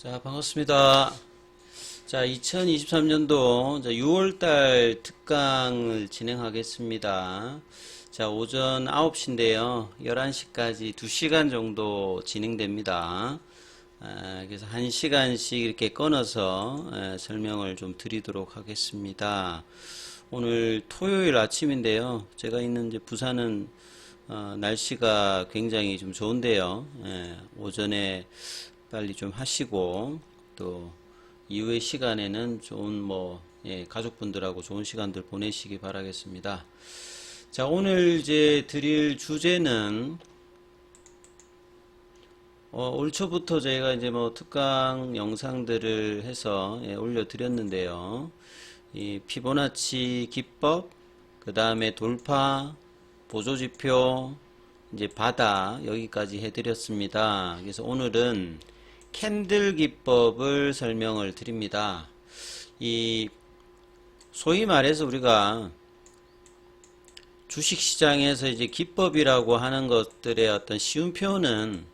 자, 반갑습니다. 자, 2023년도 6월달 특강을 진행하겠습니다. 자, 오전 9시인데요. 11시까지 2시간 정도 진행됩니다. 그래서 1시간씩 이렇게 끊어서 설명을 좀 드리도록 하겠습니다. 오늘 토요일 아침인데요. 제가 있는 이제 부산은 날씨가 굉장히 좀 좋은데요. 오전에 빨리 좀 하시고 또 이후의 시간에는 좋은 가족분들하고 좋은 시간들 보내시기 바라겠습니다. 자, 오늘 이제 드릴 주제는 올 초부터 저희가 이제 특강 영상들을 해서 올려드렸는데요. 이 피보나치 기법, 그 다음에 돌파, 보조지표, 이제 바다 여기까지 해드렸습니다. 그래서 오늘은 캔들 기법을 설명을 드립니다. 이 소위 말해서 우리가 주식시장에서 이제 기법이라고 하는 것들의 어떤 쉬운 표현은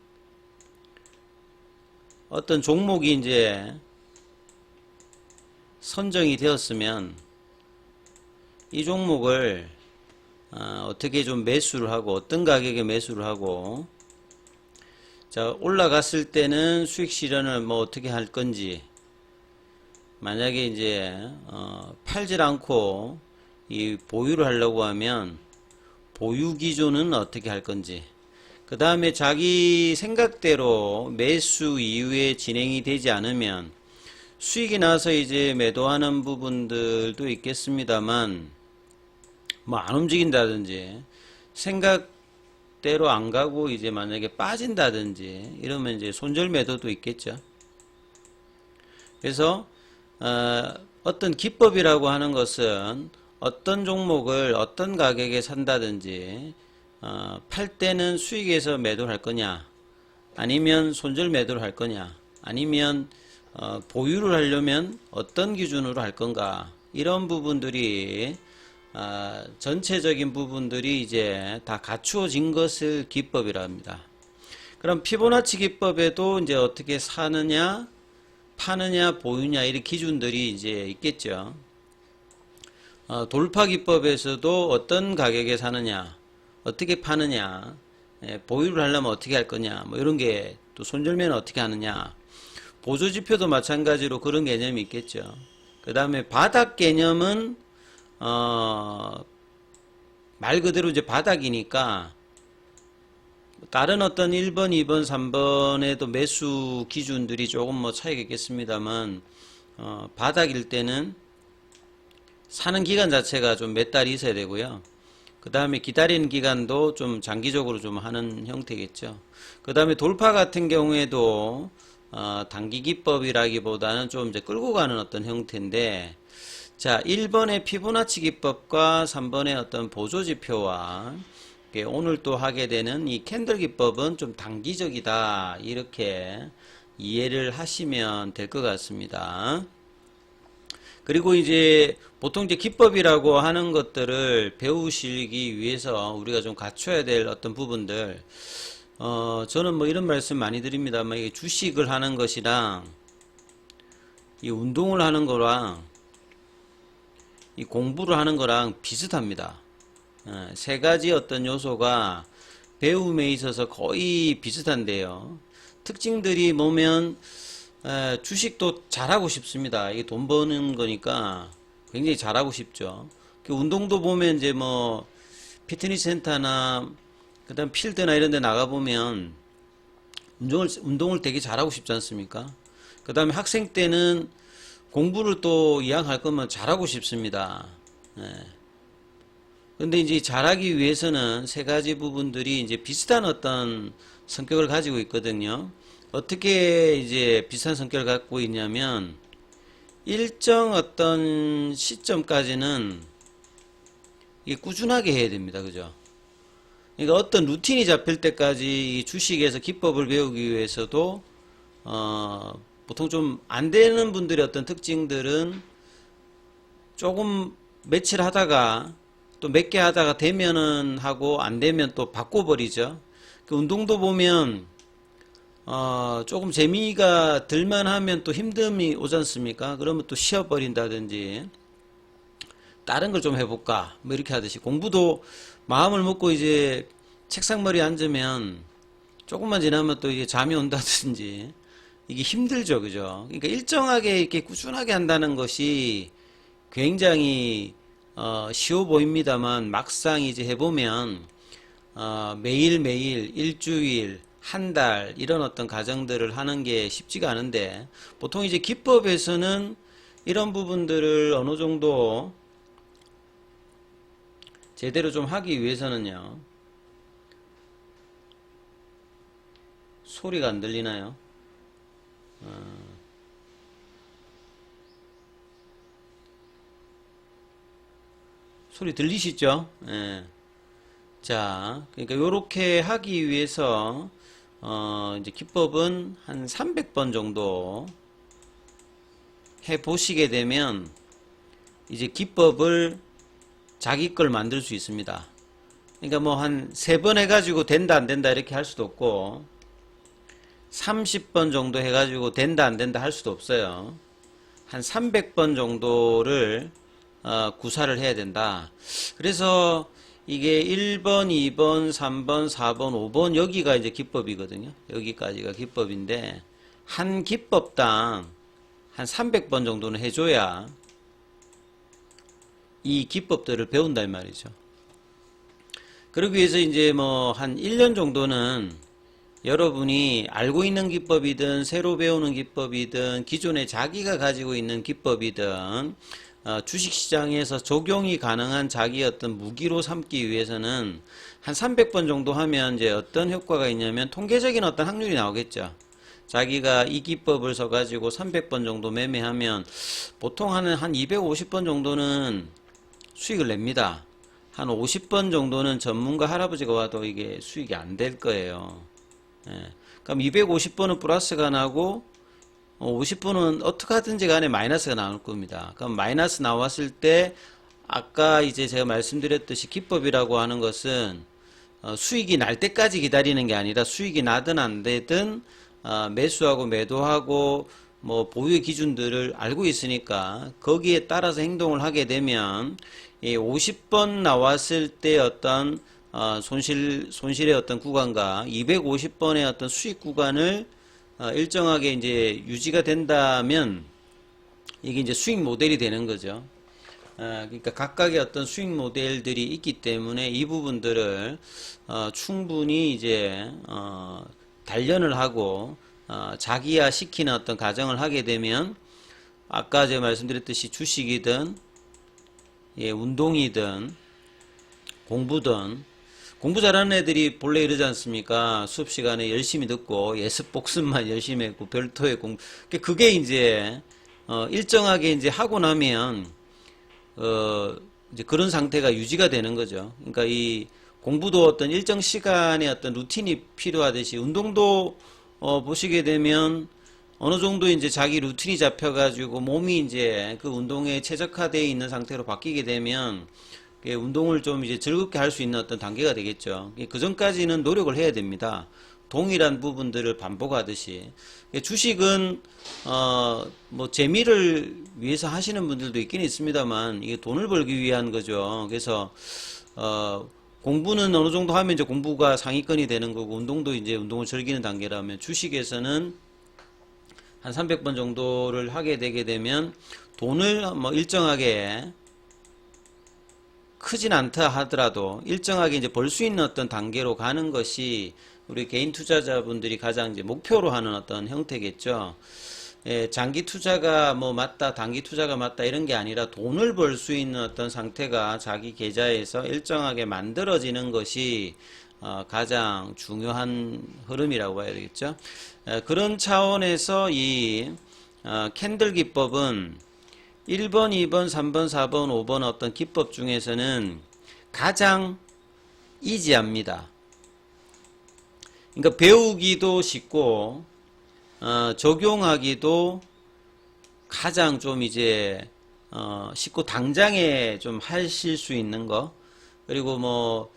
어떤 종목이 이제 선정이 되었으면 이 종목을 어떻게 좀 매수를 하고 어떤 가격에 매수를 하고 자, 올라갔을 때는 수익 실현을 어떻게 할 건지, 만약에 이제 팔질 않고 이 보유를 하려고 하면 보유 기준은 어떻게 할 건지, 그 다음에 자기 생각대로 매수 이후에 진행이 되지 않으면 수익이 나서 이제 매도하는 부분들도 있겠습니다만 안 움직인다든지 생각대로 안 가고 이제 만약에 빠진다든지 이러면 이제 손절 매도도 있겠죠. 그래서 어떤 기법이라고 하는 것은 어떤 종목을 어떤 가격에 산다든지 팔 때는 수익에서 매도를 할 거냐, 아니면 손절 매도를 할 거냐, 아니면 보유를 하려면 어떤 기준으로 할 건가, 이런 부분들이 전체적인 부분들이 이제 다 갖추어진 것을 기법이라 합니다. 그럼 피보나치 기법에도 이제 어떻게 사느냐, 파느냐, 보유냐, 이런 기준들이 이제 있겠죠. 돌파 기법에서도 어떤 가격에 사느냐, 어떻게 파느냐, 보유를 하려면 어떻게 할 거냐, 이런 게, 또 손절매는 어떻게 하느냐, 보조지표도 마찬가지로 그런 개념이 있겠죠. 그 다음에 바닥 개념은 말 그대로 이제 바닥이니까 다른 어떤 1번, 2번, 3번에도 매수 기준들이 조금 차이가 있겠습니다만 바닥일 때는 사는 기간 자체가 좀 몇 달이 있어야 되고요. 그 다음에 기다리는 기간도 좀 장기적으로 좀 하는 형태겠죠. 그 다음에 돌파 같은 경우에도 단기 기법이라기보다는 좀 이제 끌고 가는 어떤 형태인데, 자, 1번의 피보나치 기법과 3번의 어떤 보조지표와 오늘 또 하게 되는 이 캔들 기법은 좀 단기적이다, 이렇게 이해를 하시면 될 것 같습니다. 그리고 이제 보통 이제 기법이라고 하는 것들을 배우시기 위해서 우리가 좀 갖춰야 될 어떤 부분들, 저는 이런 말씀 많이 드립니다만, 이게 주식을 하는 것이랑 이 운동을 하는 거랑 이 공부를 하는 거랑 비슷합니다. 세 가지 어떤 요소가 배움에 있어서 거의 비슷한데요. 특징들이 보면 주식도 잘하고 싶습니다. 이게 돈 버는 거니까 굉장히 잘하고 싶죠. 운동도 보면 이제 피트니스 센터나 그다음 필드나 이런 데 나가 보면 운동을 되게 잘하고 싶지 않습니까? 그다음에 학생 때는 공부를 또 이왕할 거면 잘하고 싶습니다. 근데 이제 잘하기 위해서는 세 가지 부분들이 이제 비슷한 어떤 성격을 가지고 있거든요. 어떻게 이제 비슷한 성격을 갖고 있냐면, 일정 어떤 시점까지는 이게 꾸준하게 해야 됩니다. 그죠? 그러니까 어떤 루틴이 잡힐 때까지 이 주식에서 기법을 배우기 위해서도 보통 좀 안 되는 분들의 어떤 특징들은 조금 며칠 하다가 또 몇 개 하다가 되면은 하고 안 되면 또 바꿔버리죠. 그 운동도 보면 조금 재미가 들만 하면 또 힘듦이 오지 않습니까? 그러면 또 쉬어버린다든지, 다른 걸 좀 해볼까? 뭐 이렇게 하듯이, 공부도 마음을 먹고 이제 책상머리에 앉으면 조금만 지나면 또 이게 잠이 온다든지, 이게 힘들죠, 그죠? 그러니까 일정하게 이렇게 꾸준하게 한다는 것이 굉장히, 쉬워 보입니다만, 막상 이제 해보면, 매일매일, 일주일, 한 달, 이런 어떤 과정들을 하는 게 쉽지가 않은데, 보통 이제 기법에서는 이런 부분들을 어느 정도 제대로 좀 하기 위해서는요, 소리가 안 들리나요? 소리 들리시죠? 예. 자, 그러니까 요렇게 하기 위해서 이제 기법은 한 300번 정도 해 보시게 되면 이제 기법을 자기 걸 만들 수 있습니다. 그러니까 뭐 한 3번 해가지고 된다 안 된다 이렇게 할 수도 없고 30번 정도 해가지고 된다 안 된다 할 수도 없어요. 한 300번 정도를 구사를 해야 된다. 그래서 이게 1번, 2번, 3번, 4번, 5번 여기가 이제 기법이거든요. 여기까지가 기법인데 한 기법당 한 300번 정도는 해줘야 이 기법들을 배운다 이 말이죠. 그러기 위해서 이제 뭐 한 1년 정도는 여러분이 알고 있는 기법이든 새로 배우는 기법이든 기존에 자기가 가지고 있는 기법이든 주식시장에서 적용이 가능한 자기 어떤 무기로 삼기 위해서는 한 300번 정도 하면 이제 어떤 효과가 있냐면 통계적인 어떤 확률이 나오겠죠. 자기가 이 기법을 써가지고 300번 정도 매매하면 보통 한 250번 정도는 수익을 냅니다. 한 50번 정도는 전문가 할아버지가 와도 이게 수익이 안 될 거예요. 예. 그럼 250번은 플러스가 나고 50번은 어떻게 하든지 간에 마이너스가 나올 겁니다. 그럼 마이너스 나왔을 때 아까 이제 제가 말씀드렸듯이 기법이라고 하는 것은 수익이 날 때까지 기다리는 게 아니라 수익이 나든 안 되든 매수하고 매도하고 뭐 보유의 기준들을 알고 있으니까 거기에 따라서 행동을 하게 되면 이 50번 나왔을 때 어떤 손실의 어떤 구간과 250번의 어떤 수익 구간을 일정하게 이제 유지가 된다면 이게 이제 수익 모델이 되는 거죠. 그러니까 각각의 어떤 수익 모델들이 있기 때문에 이 부분들을 충분히 이제 단련을 하고 자기화 시키는 어떤 과정을 하게 되면 아까 제가 말씀드렸듯이 주식이든 운동이든 공부든 공부 잘하는 애들이 본래 이러지 않습니까? 수업 시간에 열심히 듣고 예습 복습만 열심히 했고 별도의 공부. 그게 이제 일정하게 이제 하고 나면 이제 그런 상태가 유지가 되는 거죠. 그러니까 이 공부도 어떤 일정 시간의 어떤 루틴이 필요하듯이 운동도 보시게 되면 어느 정도 이제 자기 루틴이 잡혀가지고 몸이 이제 그 운동에 최적화되어 있는 상태로 바뀌게 되면 운동을 좀 이제 즐겁게 할 수 있는 어떤 단계가 되겠죠. 그 전까지는 노력을 해야 됩니다. 동일한 부분들을 반복하듯이. 주식은, 뭐, 재미를 위해서 하시는 분들도 있긴 있습니다만, 이게 돈을 벌기 위한 거죠. 그래서, 공부는 어느 정도 하면 이제 공부가 상위권이 되는 거고, 운동도 이제 운동을 즐기는 단계라면, 주식에서는 한 300번 정도를 하게 되게 되면, 돈을 뭐 일정하게 크진 않다 하더라도 일정하게 이제 벌 수 있는 어떤 단계로 가는 것이 우리 개인 투자자분들이 가장 이제 목표로 하는 어떤 형태겠죠. 장기 투자가 뭐 맞다, 단기 투자가 맞다 이런 게 아니라 돈을 벌 수 있는 어떤 상태가 자기 계좌에서 일정하게 만들어지는 것이 가장 중요한 흐름이라고 봐야 되겠죠. 그런 차원에서 이 캔들 기법은 1번, 2번, 3번, 4번, 5번 어떤 기법 중에서는 가장 이지합니다. 그러니까 배우기도 쉽고 적용하기도 가장 좀 이제 쉽고 당장에 좀 하실 수 있는 거. 그리고 뭐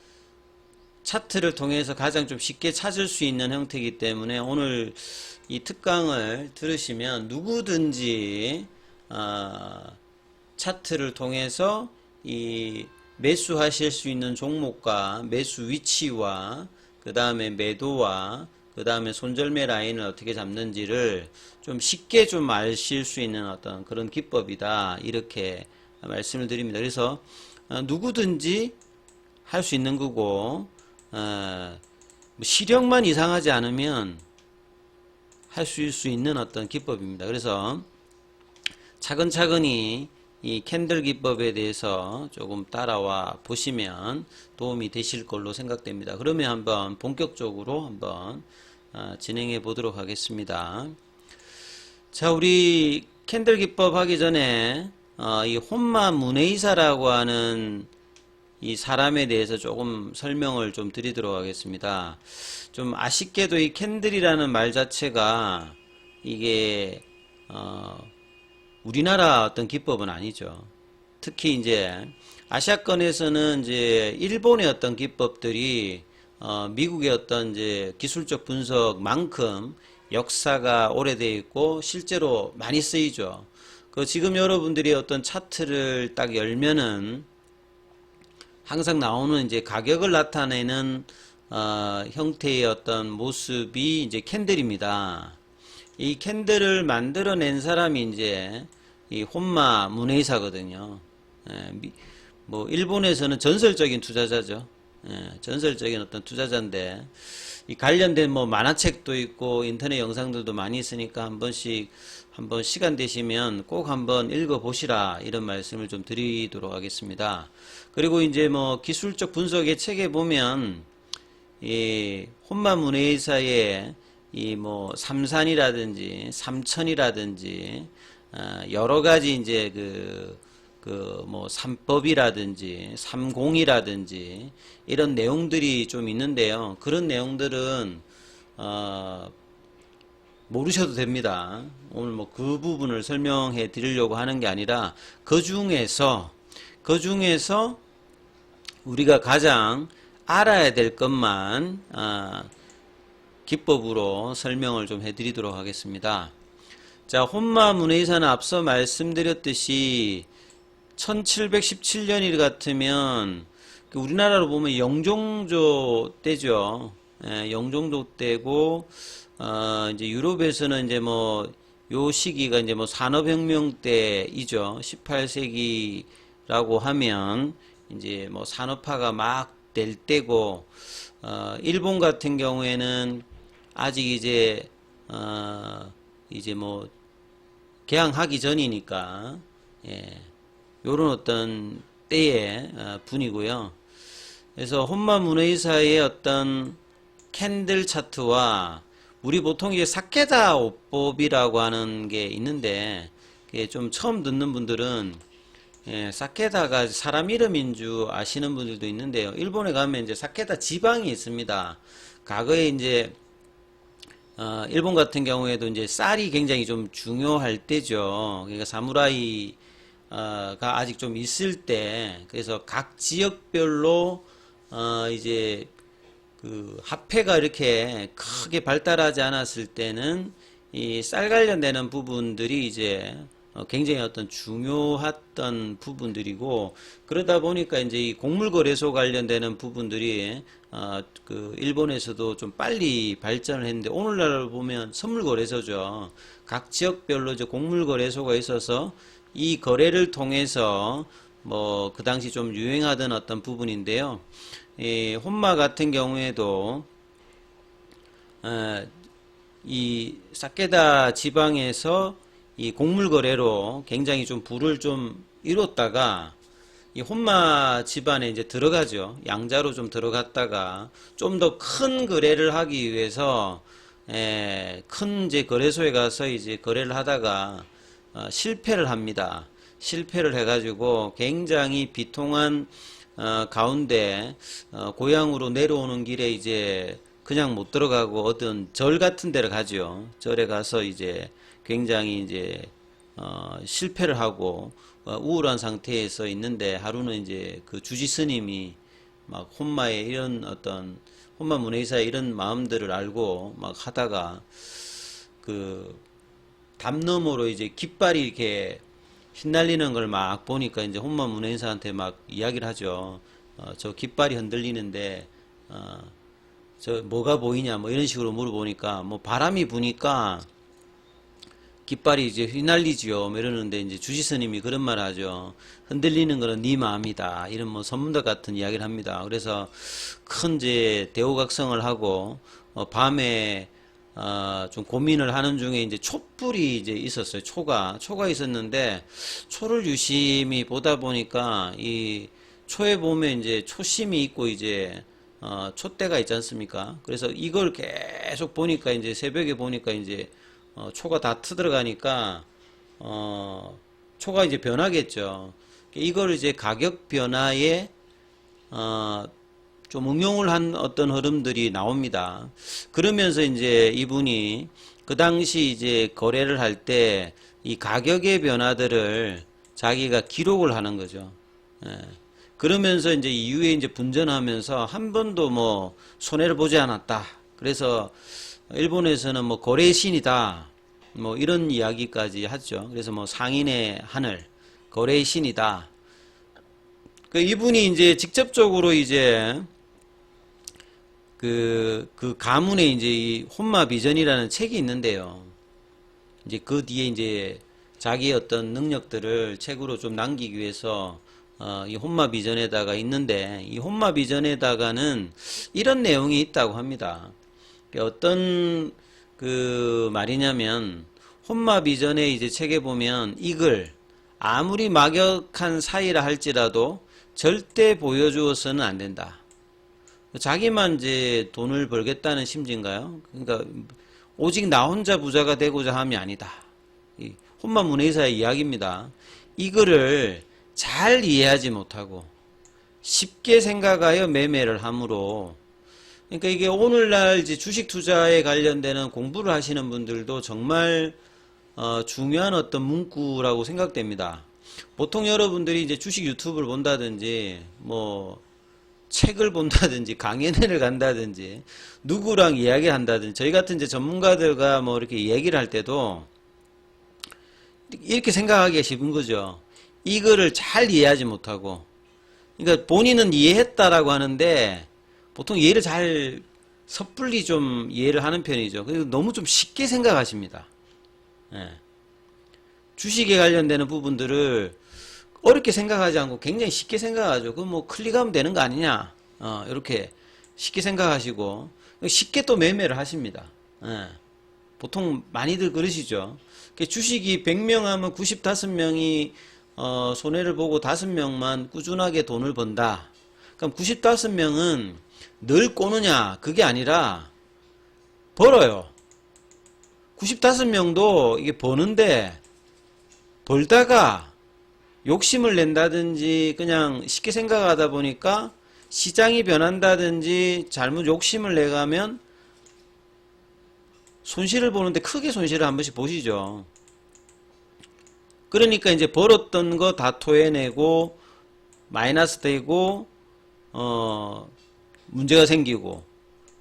차트를 통해서 가장 좀 쉽게 찾을 수 있는 형태이기 때문에 오늘 이 특강을 들으시면 누구든지 차트를 통해서 이 매수하실 수 있는 종목과 매수 위치와 그 다음에 매도와 그 다음에 손절매 라인을 어떻게 잡는지를 좀 쉽게 좀 아실 수 있는 어떤 그런 기법이다, 이렇게 말씀을 드립니다. 그래서 누구든지 할 수 있는 거고, 시력만 이상하지 않으면 할 수 있는 어떤 기법입니다. 그래서 차근차근히 이 캔들 기법에 대해서 조금 따라와 보시면 도움이 되실 걸로 생각됩니다. 그러면 한번 본격적으로 한번 진행해 보도록 하겠습니다. 자, 우리 캔들 기법 하기 전에 이 혼마 문에이사라고 하는 이 사람에 대해서 조금 설명을 좀 드리도록 하겠습니다. 좀 아쉽게도 이 캔들이라는 말 자체가 이게 우리나라 어떤 기법은 아니죠. 특히 이제 아시아권에서는 이제 일본의 어떤 기법들이 미국의 어떤 이제 기술적 분석만큼 역사가 오래되어 있고 실제로 많이 쓰이죠. 그 지금 여러분들이 어떤 차트를 딱 열면은 항상 나오는 이제 가격을 나타내는 형태의 어떤 모습이 이제 캔들입니다. 이 캔들을 만들어낸 사람이 이제 이 혼마 문에이사거든요. 뭐 일본에서는 전설적인 투자자죠. 전설적인 어떤 투자자인데 이 관련된 뭐 만화책도 있고 인터넷 영상들도 많이 있으니까 한번 시간 되시면 꼭 한번 읽어 보시라, 이런 말씀을 좀 드리도록 하겠습니다. 그리고 이제 뭐 기술적 분석의 책에 보면 이 혼마 문에이사의 이 뭐 삼산이라든지 삼천이라든지 여러 가지 이제 그 뭐 삼법이라든지 삼공이라든지 이런 내용들이 좀 있는데요. 그런 내용들은 모르셔도 됩니다. 오늘 뭐 그 부분을 설명해 드리려고 하는 게 아니라 그 중에서 우리가 가장 알아야 될 것만 기법으로 설명을 좀 해드리도록 하겠습니다. 자, 혼마 문에이사는 앞서 말씀드렸듯이 1717년일 같으면 우리나라로 보면 영종조 때죠. 영종조 때고 이제 유럽에서는 이제 뭐 요 시기가 이제 뭐 산업혁명 때이죠. 18세기라고 하면 이제 뭐 산업화가 막 될 때고, 일본 같은 경우에는 아직 이제 뭐 개항하기 전이니까 요런 어떤 때의 분이고요. 그래서 혼마 문에이사의 어떤 캔들 차트와 우리 보통 이제 사케다 오법이라고 하는 게 있는데, 그게 좀 처음 듣는 분들은 사케다가 사람 이름인 줄 아시는 분들도 있는데요. 일본에 가면 이제 사케다 지방이 있습니다. 과거에 이제 일본 같은 경우에도 이제 쌀이 굉장히 좀 중요할 때죠. 그러니까 사무라이가 아직 좀 있을 때, 그래서 각 지역별로 이제 그 화폐가 이렇게 크게 발달하지 않았을 때는 이 쌀 관련되는 부분들이 이제 굉장히 어떤 중요했던 부분들이고, 그러다 보니까 이제 이 곡물거래소 관련되는 부분들이 그 일본에서도 좀 빨리 발전을 했는데, 오늘날 보면 선물거래소죠. 각 지역별로 이제 곡물거래소가 있어서 이 거래를 통해서 뭐 그 당시 좀 유행하던 어떤 부분인데요. 이 혼마 같은 경우에도 이 사케다 지방에서 이 곡물 거래로 굉장히 좀 부를 좀 이뤘다가 이 혼마 집안에 이제 들어가죠. 양자로 좀 들어갔다가 좀 더 큰 거래를 하기 위해서 큰 이제 거래소에 가서 이제 거래를 하다가 실패를 합니다. 실패를 해가지고 굉장히 비통한 가운데 고향으로 내려오는 길에 이제 그냥 못 들어가고 어떤 절 같은 데를 가죠. 절에 가서 이제 굉장히 이제 실패를 하고 우울한 상태에서 있는데, 하루는 이제 그 주지 스님이 막 혼마의 이런 어떤 혼마 문의사의 이런 마음들을 알고 막 하다가 그 담 너머로 이제 깃발이 이렇게 휘날리는 걸 막 보니까 이제 혼마 문의사한테 막 이야기를 하죠. 저 깃발이 흔들리는데 저 뭐가 보이냐 뭐 이런 식으로 물어보니까 뭐 바람이 부니까 깃발이 이제 휘날리지요. 뭐 이러는데 이제 주지스님이 그런 말 하죠. 흔들리는 거는 네 마음이다. 이런 뭐 선문답 같은 이야기를 합니다. 그래서 큰 이제 대우각성을 하고 밤에 좀 고민을 하는 중에 이제 촛불이 이제 있었어요. 초가 있었는데 초를 유심히 보다 보니까 이 초에 보면 이제 초심이 있고 이제 촛대가 있지 않습니까? 그래서 이걸 계속 보니까 이제 새벽에 보니까 이제 초가 다 트들어가니까 초가 이제 변하겠죠. 이걸 이제 가격 변화에 좀 응용을 한 어떤 흐름들이 나옵니다. 그러면서 이제 이분이 그 당시 이제 거래를 할 때 이 가격의 변화들을 자기가 기록을 하는 거죠. 예. 그러면서 이제 이후에 이제 분전하면서 한 번도 뭐 손해를 보지 않았다. 그래서 일본에서는 뭐 거래의 신이다. 뭐 이런 이야기까지 하죠. 그래서 뭐 상인의 하늘, 거래의 신이다. 그 이분이 이제 직접적으로 이제 그 가문에 이제 이 혼마 비전이라는 책이 있는데요. 이제 그 뒤에 이제 자기의 어떤 능력들을 책으로 좀 남기기 위해서 이 혼마 비전에다가 있는데 이 혼마 비전에다가는 이런 내용이 있다고 합니다. 어떤 그 말이냐면 혼마 비전에 이제 책에 보면 이글 아무리 막역한 사이라 할지라도 절대 보여주어서는 안 된다. 자기만 이제 돈을 벌겠다는 심지인가요? 그러니까 오직 나 혼자 부자가 되고자 함이 아니다. 이 혼마 문의사의 이야기입니다. 이거를 잘 이해하지 못하고 쉽게 생각하여 매매를 함으로 그러니까 이게 오늘날 이제 주식 투자에 관련되는 공부를 하시는 분들도 정말 중요한 어떤 문구라고 생각됩니다. 보통 여러분들이 이제 주식 유튜브를 본다든지 뭐 책을 본다든지 강연회를 간다든지 누구랑 이야기를 한다든지 저희 같은 이제 전문가들과 뭐 이렇게 얘기를 할 때도 이렇게 생각하기가 쉬운 거죠. 이거를 잘 이해하지 못하고 그러니까 본인은 이해했다라고 하는데 보통 이해를 잘 섣불리 좀 이해를 하는 편이죠. 그리고 너무 좀 쉽게 생각하십니다. 예. 주식에 관련되는 부분들을 어렵게 생각하지 않고 굉장히 쉽게 생각하죠. 그럼 뭐 클릭하면 되는 거 아니냐? 이렇게 쉽게 생각하시고 쉽게 또 매매를 하십니다. 예. 보통 많이들 그러시죠. 주식이 100명 하면 95명이 손해를 보고 5명만 꾸준하게 돈을 번다. 그럼 95명은 늘 꼬느냐? 그게 아니라 벌어요. 95명도 이게 버는데 벌다가 욕심을 낸다든지 그냥 쉽게 생각하다 보니까 시장이 변한다든지 잘못 욕심을 내가면 손실을 보는데 크게 손실을 한 번씩 보시죠. 그러니까 이제 벌었던 거 다 토해내고 마이너스 되고 문제가 생기고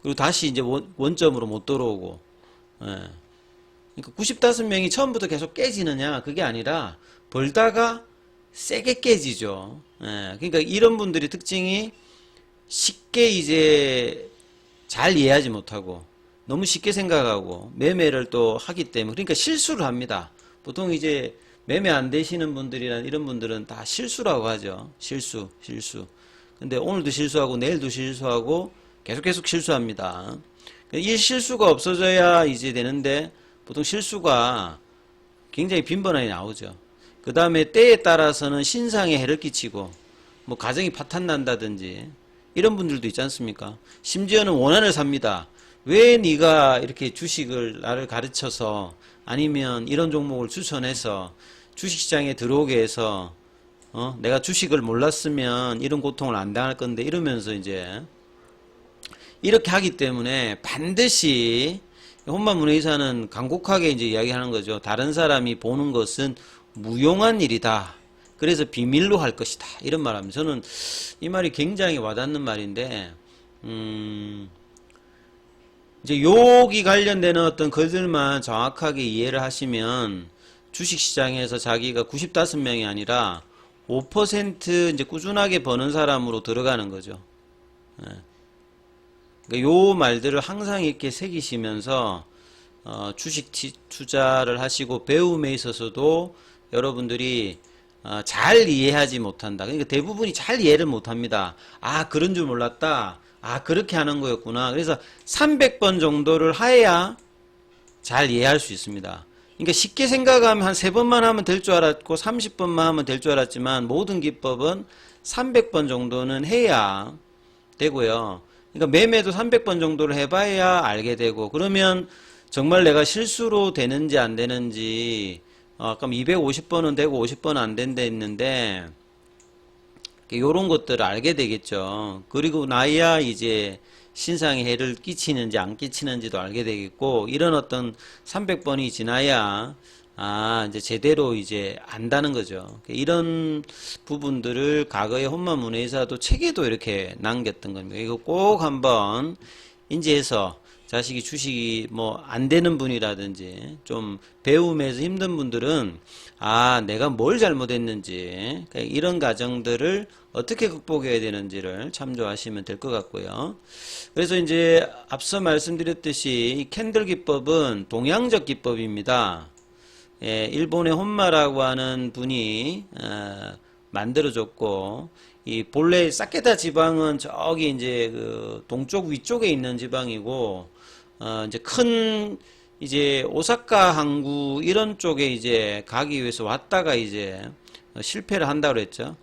그리고 다시 이제 원점으로 못 들어오고 예. 그러니까 95명이 처음부터 계속 깨지느냐 그게 아니라 벌다가 세게 깨지죠. 예. 그러니까 이런 분들이 특징이 쉽게 이제 잘 이해하지 못하고 너무 쉽게 생각하고 매매를 또 하기 때문에 그러니까 실수를 합니다. 보통 이제 매매 안 되시는 분들이나 이런 분들은 다 실수라고 하죠. 실수. 근데 오늘도 실수하고 내일도 실수하고 계속 실수합니다. 이 실수가 없어져야 이제 되는데 보통 실수가 굉장히 빈번하게 나오죠. 그 다음에 때에 따라서는 신상에 해를 끼치고 뭐 가정이 파탄 난다든지 이런 분들도 있지 않습니까? 심지어는 원한을 삽니다. 왜 네가 이렇게 주식을 나를 가르쳐서 아니면 이런 종목을 추천해서 주식시장에 들어오게 해서 내가 주식을 몰랐으면 이런 고통을 안 당할 건데 이러면서 이제 이렇게 하기 때문에 반드시 혼마 문의사는 간곡하게 이제 이야기하는 거죠. 다른 사람이 보는 것은 무용한 일이다. 그래서 비밀로 할 것이다. 이런 말합니다. 저는 이 말이 굉장히 와닿는 말인데, 이제 여기 관련되는 어떤 것들만 정확하게 이해를 하시면 주식시장에서 자기가 95명이 아니라 5% 이제 꾸준하게 버는 사람으로 들어가는 거죠. 예. 그러니까 요 말들을 항상 이렇게 새기시면서 주식 투자를 하시고 배움에 있어서도 여러분들이 잘 이해하지 못한다. 그러니까 대부분이 잘 이해를 못합니다. 아, 그런 줄 몰랐다. 아, 그렇게 하는 거였구나. 그래서 300번 정도를 해야 잘 이해할 수 있습니다. 그러니까 쉽게 생각하면 한 3번만 하면 될 줄 알았고 30번만 하면 될 줄 알았지만 모든 기법은 300번 정도는 해야 되고요. 그러니까 매매도 300번 정도를 해봐야 알게 되고, 그러면 정말 내가 실수로 되는지 안 되는지, 그럼 250번은 되고 50번은 안 된다 했는데, 요런 것들을 알게 되겠죠. 그리고 나야 이제 신상에 해를 끼치는지 안 끼치는지도 알게 되겠고, 이런 어떤 300번이 지나야 이제 제대로 이제 안다는 거죠. 이런 부분들을 과거에 혼마문의사도 책에도 이렇게 남겼던 겁니다. 이거 꼭 한번 인지해서 자식이 주식이 뭐 안 되는 분이라든지 좀 배움에서 힘든 분들은 내가 뭘 잘못했는지 이런 과정들을 어떻게 극복해야 되는지를 참조하시면 될 것 같고요. 그래서 이제 앞서 말씀드렸듯이 이 캔들 기법은 동양적 기법입니다. 일본의 혼마라고 하는 분이 만들어줬고, 이 본래 사케다 지방은 저기 이제 그 동쪽 위쪽에 있는 지방이고, 이제 큰 이제 오사카 항구 이런 쪽에 이제 가기 위해서 왔다가 이제 실패를 한다고 그랬죠.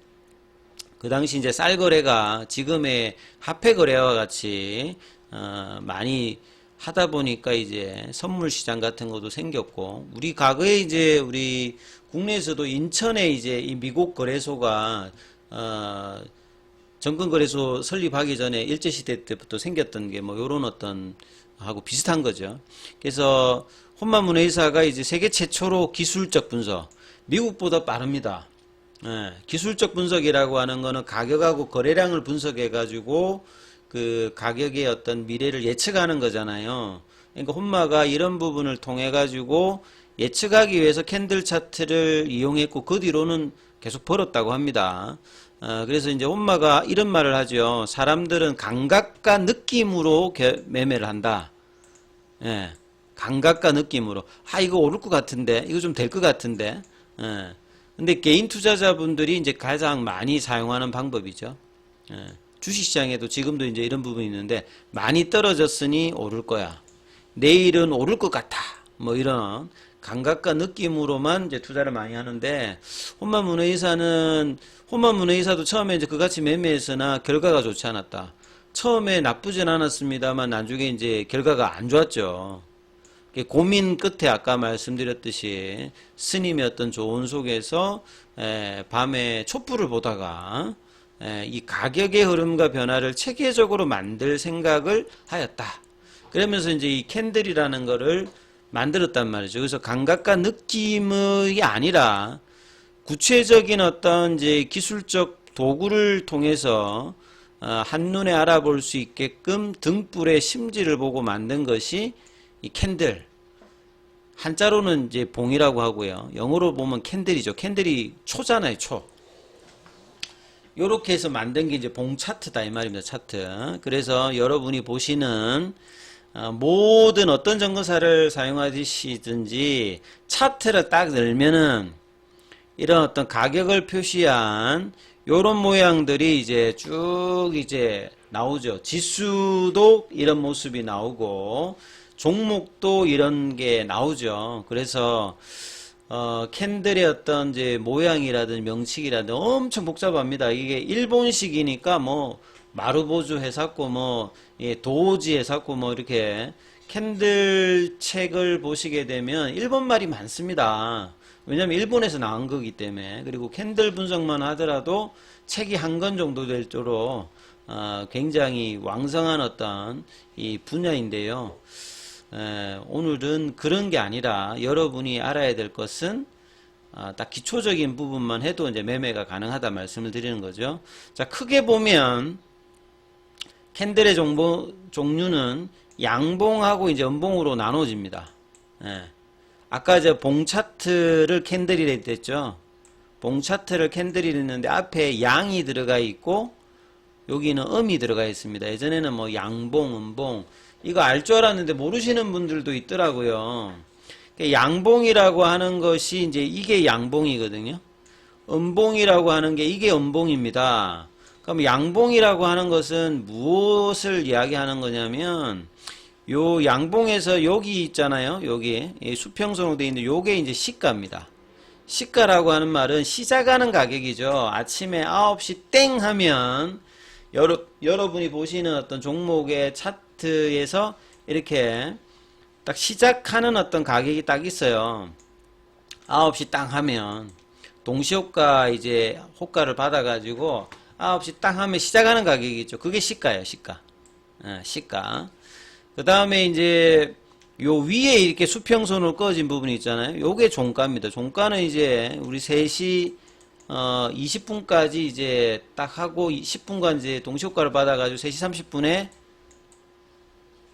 그 당시 이제 쌀 거래가 지금의 화폐 거래와 같이 많이 하다 보니까 이제 선물 시장 같은 것도 생겼고, 우리 과거에 이제 우리 국내에서도 인천에 이제 이 미국 거래소가 정권 거래소 설립하기 전에 일제시대 때부터 생겼던 게 뭐 요런 어떤 하고 비슷한 거죠. 그래서 혼마문의사가 이제 세계 최초로 기술적 분석, 미국보다 빠릅니다. 기술적 분석이라고 하는 거는 가격하고 거래량을 분석해 가지고 그 가격의 어떤 미래를 예측하는 거잖아요. 그러니까 혼마가 이런 부분을 통해 가지고 예측하기 위해서 캔들 차트를 이용했고 그 뒤로는 계속 벌었다고 합니다. 그래서 이제 혼마가 이런 말을 하죠. 사람들은 감각과 느낌으로 매매를 한다. 예, 감각과 느낌으로. 이거 오를 것 같은데, 이거 좀 될 것 같은데. 근데 개인 투자자분들이 이제 가장 많이 사용하는 방법이죠. 주식시장에도 지금도 이제 이런 부분이 있는데, 많이 떨어졌으니 오를 거야. 내일은 오를 것 같아. 뭐 이런 감각과 느낌으로만 이제 투자를 많이 하는데, 혼마문의사도 처음에 이제 그같이 매매했으나 결과가 좋지 않았다. 처음에 나쁘진 않았습니다만 나중에 이제 결과가 안 좋았죠. 고민 끝에 아까 말씀드렸듯이 스님의 어떤 조언 속에서 밤에 촛불을 보다가 이 가격의 흐름과 변화를 체계적으로 만들 생각을 하였다. 그러면서 이제 이 캔들이라는 거를 만들었단 말이죠. 그래서 감각과 느낌이 아니라 구체적인 어떤 이제 기술적 도구를 통해서 한눈에 알아볼 수 있게끔 등불의 심지를 보고 만든 것이 이 캔들. 한자로는 이제 봉이라고 하고요. 영어로 보면 캔들이죠. 캔들이 초잖아요, 초. 요렇게 해서 만든 게 이제 봉 차트다 이 말입니다. 차트. 그래서 여러분이 보시는 모든 어떤 정거사를 사용하시든지 차트를 딱 열면은 이런 어떤 가격을 표시한 요런 모양들이 이제 쭉 이제 나오죠. 지수도 이런 모습이 나오고 종목도 이런 게 나오죠. 그래서 캔들의 어떤 이제 모양이라든 명칭이라든 엄청 복잡합니다. 이게 일본식이니까 뭐 마루보주 해샀고 뭐 도우지 해샀고 뭐 이렇게 캔들 책을 보시게 되면 일본말이 많습니다. 왜냐면 일본에서 나온 거기 때문에. 그리고 캔들 분석만 하더라도 책이 한 권 정도 될 정도로 굉장히 왕성한 어떤 이 분야인데요. 오늘은 그런 게 아니라 여러분이 알아야 될 것은 딱 기초적인 부분만 해도 이제 매매가 가능하다 말씀을 드리는 거죠. 자, 크게 보면 캔들의 종류는 양봉하고 이제 음봉으로 나눠집니다. 예. 아까 저 봉 차트를 캔들이라 했죠. 봉 차트를 캔들이라 했는데 앞에 양이 들어가 있고 여기는 음이 들어가 있습니다. 예전에는 뭐 양봉, 음봉 이거 알 줄 알았는데 모르시는 분들도 있더라고요. 양봉이라고 하는 것이 이제 이게 양봉이거든요. 음봉이라고 하는 게 이게 음봉입니다. 그럼 양봉이라고 하는 것은 무엇을 이야기하는 거냐면 요 양봉에서 여기 있잖아요. 여기 수평선으로 되어 있는데 요게 이제 시가입니다. 시가라고 하는 말은 시작하는 가격이죠. 아침에 9시 땡 하면 여러분이 보시는 어떤 종목의 차트에서 이렇게 딱 시작하는 어떤 가격이 딱 있어요. 9시 땅 하면 동시호가 이제 호가를 받아가지고 9시 땅 하면 시작하는 가격이 있죠. 그게 시가예요. 시가. 시가. 그 다음에 이제 요 위에 이렇게 수평선으로 꺼진 부분이 있잖아요. 요게 종가입니다. 종가는 이제 우리 3시 20분까지 이제 딱 하고 10분간 이제 동시호가를 받아가지고 3시 30분에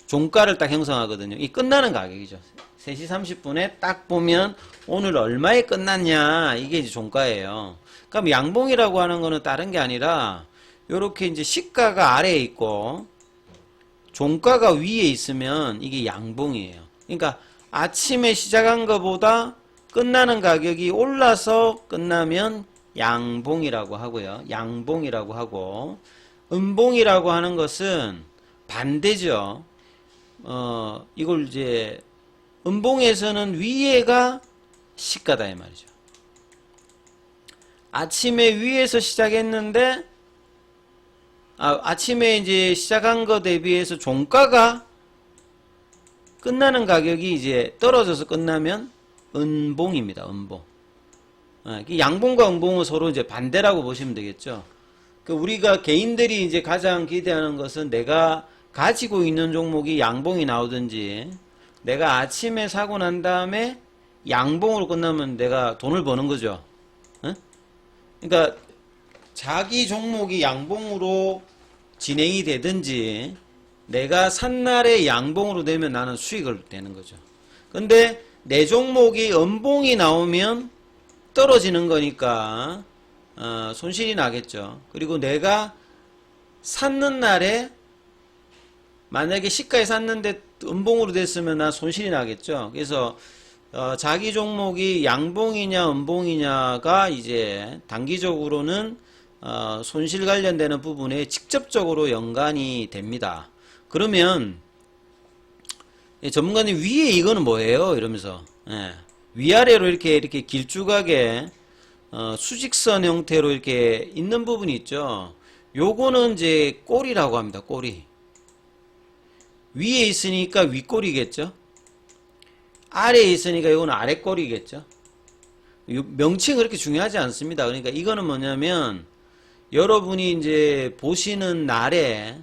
종가를 딱 형성하거든요. 이 끝나는 가격이죠. 3시 30분에 딱 보면 오늘 얼마에 끝났냐 이게 이제 종가예요. 그럼 양봉이라고 하는 거는 다른 게 아니라 요렇게 이제 시가가 아래에 있고 종가가 위에 있으면 이게 양봉이에요. 그러니까 아침에 시작한 것보다 끝나는 가격이 올라서 끝나면 양봉이라고 하고요. 양봉이라고 하고 음봉이라고 하는 것은 반대죠. 이걸 이제 음봉에서는 위에가 시가다 이 말이죠. 아침에 위에서 시작했는데 아침에 이제 시작한 거 대비해서 종가가 끝나는 가격이 이제 떨어져서 끝나면 은봉입니다. 은봉. 양봉과 음봉은 서로 이제 반대라고 보시면 되겠죠. 우리가 개인들이 이제 가장 기대하는 것은 내가 가지고 있는 종목이 양봉이 나오든지 내가 아침에 사고 난 다음에 양봉으로 끝나면 내가 돈을 버는 거죠. 그러니까 자기 종목이 양봉으로 진행이 되든지 내가 산 날에 양봉으로 되면 나는 수익을 내는 거죠. 근데 내 종목이 음봉이 나오면 떨어지는 거니까 손실이 나겠죠. 그리고 내가 샀는 날에 만약에 시가에 샀는데 음봉으로 됐으면 난 손실이 나겠죠. 그래서 자기 종목이 양봉이냐 음봉이냐가 이제 단기적으로는 손실 관련되는 부분에 직접적으로 연관이 됩니다. 그러면 전문가님 위에 이거는 뭐예요? 이러면서 위아래로 이렇게 길쭉하게 수직선 형태로 이렇게 있는 부분이 있죠. 요거는 이제 꼬리라고 합니다. 꼬리. 위에 있으니까 윗꼬리겠죠. 아래에 있으니까 이거는 아랫꼬리겠죠. 명칭은 그렇게 중요하지 않습니다. 그러니까 이거는 뭐냐면 여러분이 이제 보시는 날에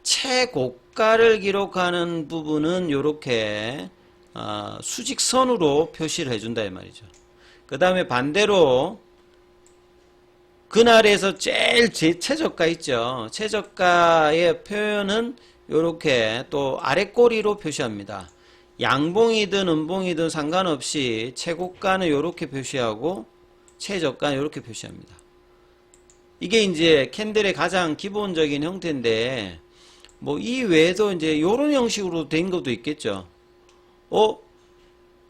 최고가를 기록하는 부분은 이렇게 수직선으로 표시를 해준다 이 말이죠. 그 다음에 반대로 그날에서 제일 최저가 있죠. 최저가의 표현은 이렇게 또 아랫꼬리로 표시합니다. 양봉이든 음봉이든 상관없이 최고가는 이렇게 표시하고 최저가는 이렇게 표시합니다. 이게 이제 캔들의 가장 기본적인 형태인데 뭐 이 외에도 이제 이런 형식으로 된 것도 있겠죠.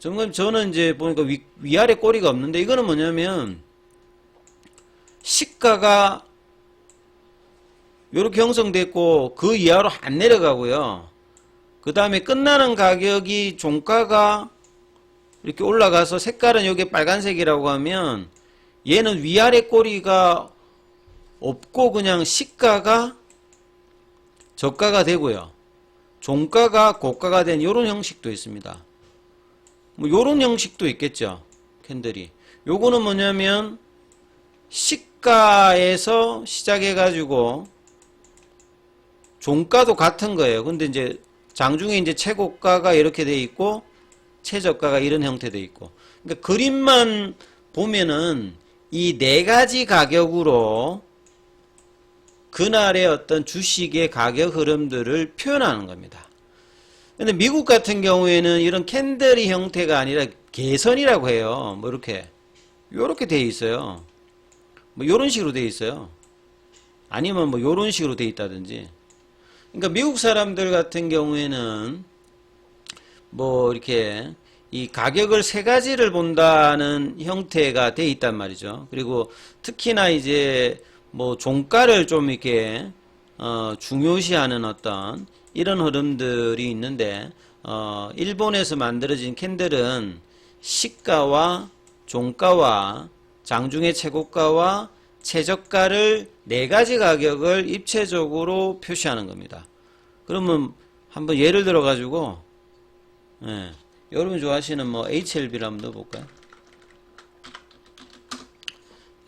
저는 이제 보니까 위아래 꼬리가 없는데 이거는 뭐냐면 시가가 이렇게 형성됐고 그 이하로 안 내려가고요. 그 다음에 끝나는 가격이 종가가 이렇게 올라가서 색깔은 여기 빨간색이라고 하면 얘는 위아래 꼬리가 없고 그냥 시가가 저가가 되고요. 종가가 고가가 된 이런 형식도 있습니다. 뭐 이런 형식도 있겠죠. 캔들이. 요거는 뭐냐면 시가에서 시작해가지고 종가도 같은 거예요. 근데 이제 장중에 이제 최고가가 이렇게 돼 있고 최저가가 이런 형태 돼 있고. 그러니까 그림만 보면은 이 네 가지 가격으로 그날의 어떤 주식의 가격 흐름들을 표현하는 겁니다. 근데 미국 같은 경우에는 이런 캔들의 형태가 아니라 개선이라고 해요. 뭐 요렇게 돼 있어요. 뭐 요런 식으로 돼 있어요. 아니면 뭐 요런 식으로 돼 있다든지. 그러니까 미국 사람들 같은 경우에는 뭐 이렇게 이 가격을 세 가지를 본다는 형태가 돼 있단 말이죠. 그리고 특히나 이제 뭐 종가를 좀 이렇게 중요시하는 어떤 이런 흐름들이 있는데 일본에서 만들어진 캔들은 시가와 종가와 장중의 최고가와 최저가를 네 가지 가격을 입체적으로 표시하는 겁니다. 그러면 한번 예를 들어 가지고 여러분 좋아하시는 뭐 HLB를 한번 넣어볼까요?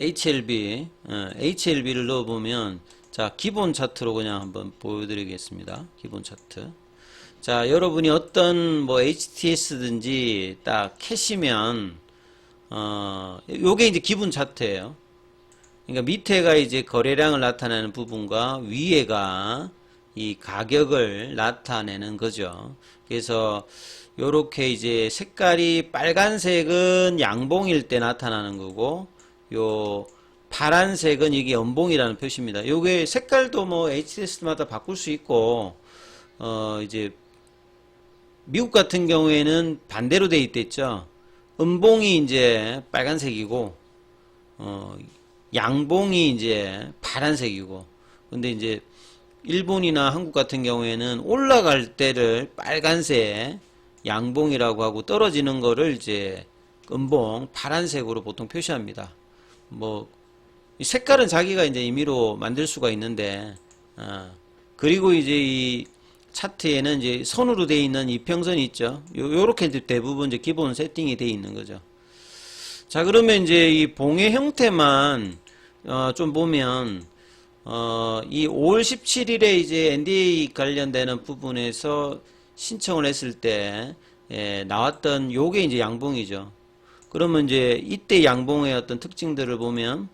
HLB를 넣어보면 자 기본 차트로 그냥 한번 보여드리겠습니다. 기본 차트. 자 여러분이 어떤 뭐 HTS든지 딱 캐시면 요게 이제 기본 차트예요. 그러니까 밑에가 이제 거래량을 나타내는 부분과 위에가 이 가격을 나타내는 거죠. 그래서 요렇게 이제 색깔이 빨간색은 양봉일 때 나타나는 거고 요 파란색은 이게 연봉이라는 표시입니다. 요게 색깔도 뭐 HTS마다 바꿀 수 있고 이제 미국 같은 경우에는 반대로 돼 있댔죠. 음봉이 이제 빨간색이고 양봉이 이제 파란색이고 근데 이제 일본이나 한국 같은 경우에는 올라갈 때를 빨간색 양봉이라고 하고 떨어지는 거를 이제 음봉 파란색으로 보통 표시합니다. 뭐 색깔은 자기가 이제 임의로 만들 수가 있는데 그리고 이제 이 차트에는 이제 선으로 되어 있는 이평선이 있죠. 요렇게 대부분 이제 기본 세팅이 되어 있는 거죠. 자 그러면 이제 이 봉의 형태만 좀 보면 이 5월 17일에 이제 NDA 관련되는 부분에서 신청을 했을 때 나왔던 요게 이제 양봉이죠. 그러면 이제 이때 양봉의 어떤 특징들을 보면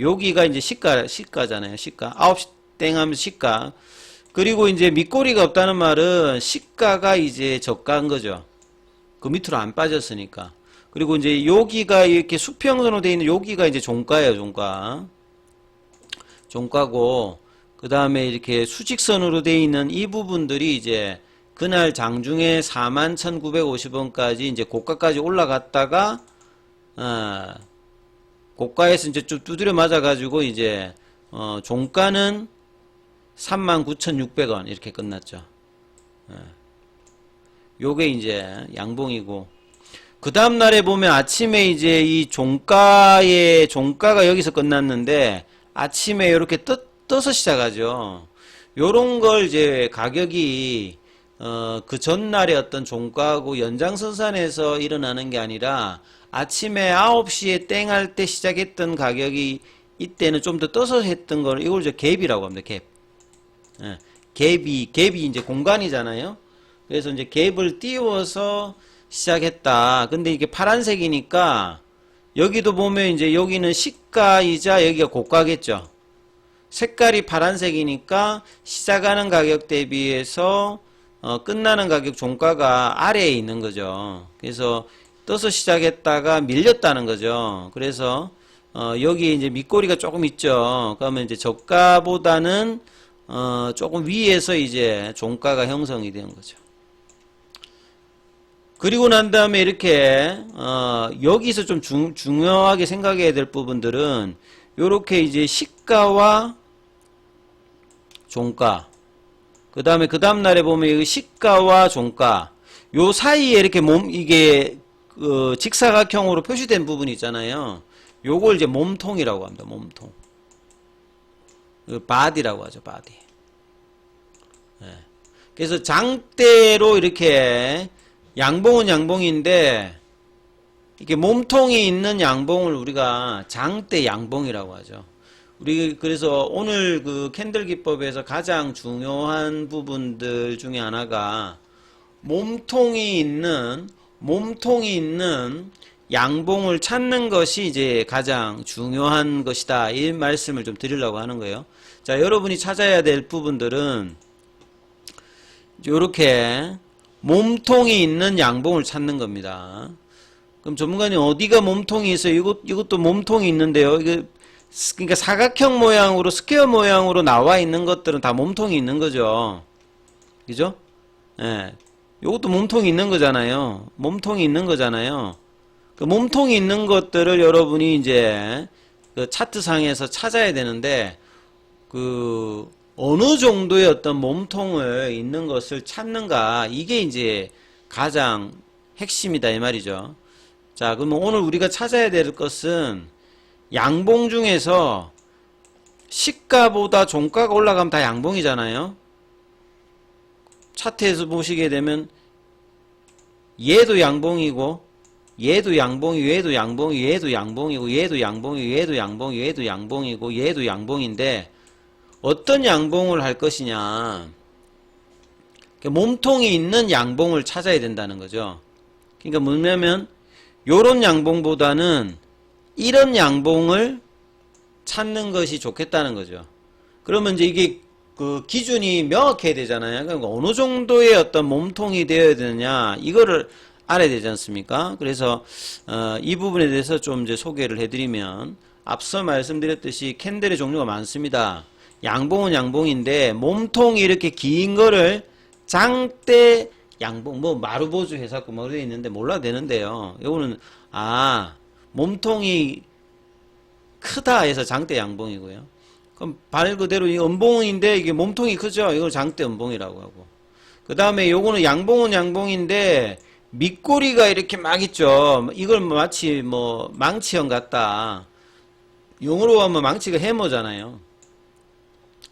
여기가 이제 시가잖아요. 시가 9시 땡 하면 시가. 그리고 이제 밑꼬리가 없다는 말은 시가가 이제 저가인 거죠. 그 밑으로 안 빠졌으니까. 그리고 이제 여기가 이렇게 수평선으로 되어 있는 여기가 이제 종가예요. 종가고 그 다음에 이렇게 수직선으로 되어 있는 이 부분들이 이제 그날 장중에 41,950원까지 이제 고가까지 올라갔다가 고가에서 이제 좀 두드려 맞아가지고 이제 종가는 39,600원 이렇게 끝났죠. 요게 이제 양봉이고 그 다음날에 보면 아침에 이제 이 종가가 여기서 끝났는데 아침에 이렇게 떠서 시작하죠. 요런 걸 이제 가격이 그 전날의 어떤 종가하고 연장선상에서 일어나는 게 아니라 아침에 9시에 땡 할 때 시작했던 가격이 이때는 좀 더 떠서 했던 걸 이걸 이제 갭이라고 합니다. 갭이 이제 공간이잖아요. 그래서 이제 갭을 띄워서 시작했다. 근데 이게 파란색이니까 여기도 보면 이제 여기는 시가이자 여기가 고가겠죠. 색깔이 파란색이니까 시작하는 가격 대비해서 끝나는 가격 종가가 아래에 있는 거죠. 그래서 떠서 시작했다가 밀렸다는 거죠. 그래서 여기 이제 밑꼬리가 조금 있죠. 그러면 이제 저가보다는 조금 위에서 이제 종가가 형성이 되는 거죠. 그리고 난 다음에 이렇게 여기서 좀 중요하게 생각해야 될 부분들은 요렇게 이제 시가와 종가 그 다음에 그 다음날에 보면 여기 시가와 종가 요 사이에 이렇게 이게 직사각형으로 표시된 부분이 있잖아요. 요걸 이제 몸통이라고 합니다. 몸통. 바디라고 하죠. 바디. 그래서 장대로 이렇게 양봉은 양봉인데 이렇게 몸통이 있는 양봉을 우리가 장대 양봉이라고 하죠. 우리 그래서 오늘 그 캔들 기법에서 가장 중요한 부분들 중에 하나가 몸통이 있는 양봉을 찾는 것이 이제 가장 중요한 것이다. 이 말씀을 좀 드리려고 하는 거예요. 자, 여러분이 찾아야 될 부분들은 이렇게 몸통이 있는 양봉을 찾는 겁니다. 그럼 전문가님 어디가 몸통이 있어요? 이것도 몸통이 있는데요. 그러니까 사각형 모양으로 스퀘어 모양으로 나와 있는 것들은 다 몸통이 있는 거죠. 그죠? 예. 이것도 몸통이 있는 거잖아요. 몸통이 있는 거잖아요. 그 몸통이 있는 것들을 여러분이 이제 그 차트상에서 찾아야 되는데 그 어느 정도의 어떤 몸통을 있는 것을 찾는가, 이게 이제 가장 핵심이다 이 말이죠. 자, 그러면 오늘 우리가 찾아야 될 것은 양봉 중에서 시가보다 종가가 올라가면 다 양봉이잖아요. 차트에서 보시게 되면 얘도 양봉이고 얘도 양봉이, 얘도 양봉이, 얘도 양봉이고 얘도 양봉이, 얘도 양봉이, 얘도 양봉이고 얘도 양봉인데 어떤 양봉을 할 것이냐, 몸통이 있는 양봉을 찾아야 된다는 거죠. 그러니까 뭐냐면 요런 양봉보다는 이런 양봉을 찾는 것이 좋겠다는 거죠. 그러면 이제 이게 그 기준이 명확해야 되잖아요. 그러니까 어느 정도의 어떤 몸통이 되어야 되느냐, 이거를 알아야 되지 않습니까? 그래서 이 부분에 대해서 좀 이제 소개를 해드리면, 앞서 말씀드렸듯이 캔들의 종류가 많습니다. 양봉은 양봉인데 몸통이 이렇게 긴 거를 장대 양봉, 뭐 마루보주 해서 뭐 되어 있는데 몰라도 되는데요. 이거는 몸통이 크다 해서 장대 양봉이고요. 그럼 말 그대로 이 음봉인데 이게 몸통이 크죠. 이걸 장대 음봉이라고 하고. 그 다음에 요거는 양봉은 양봉인데 밑꼬리가 이렇게 막 있죠. 이걸 마치 뭐 망치형 같다. 용어로 하면 망치가 해머잖아요.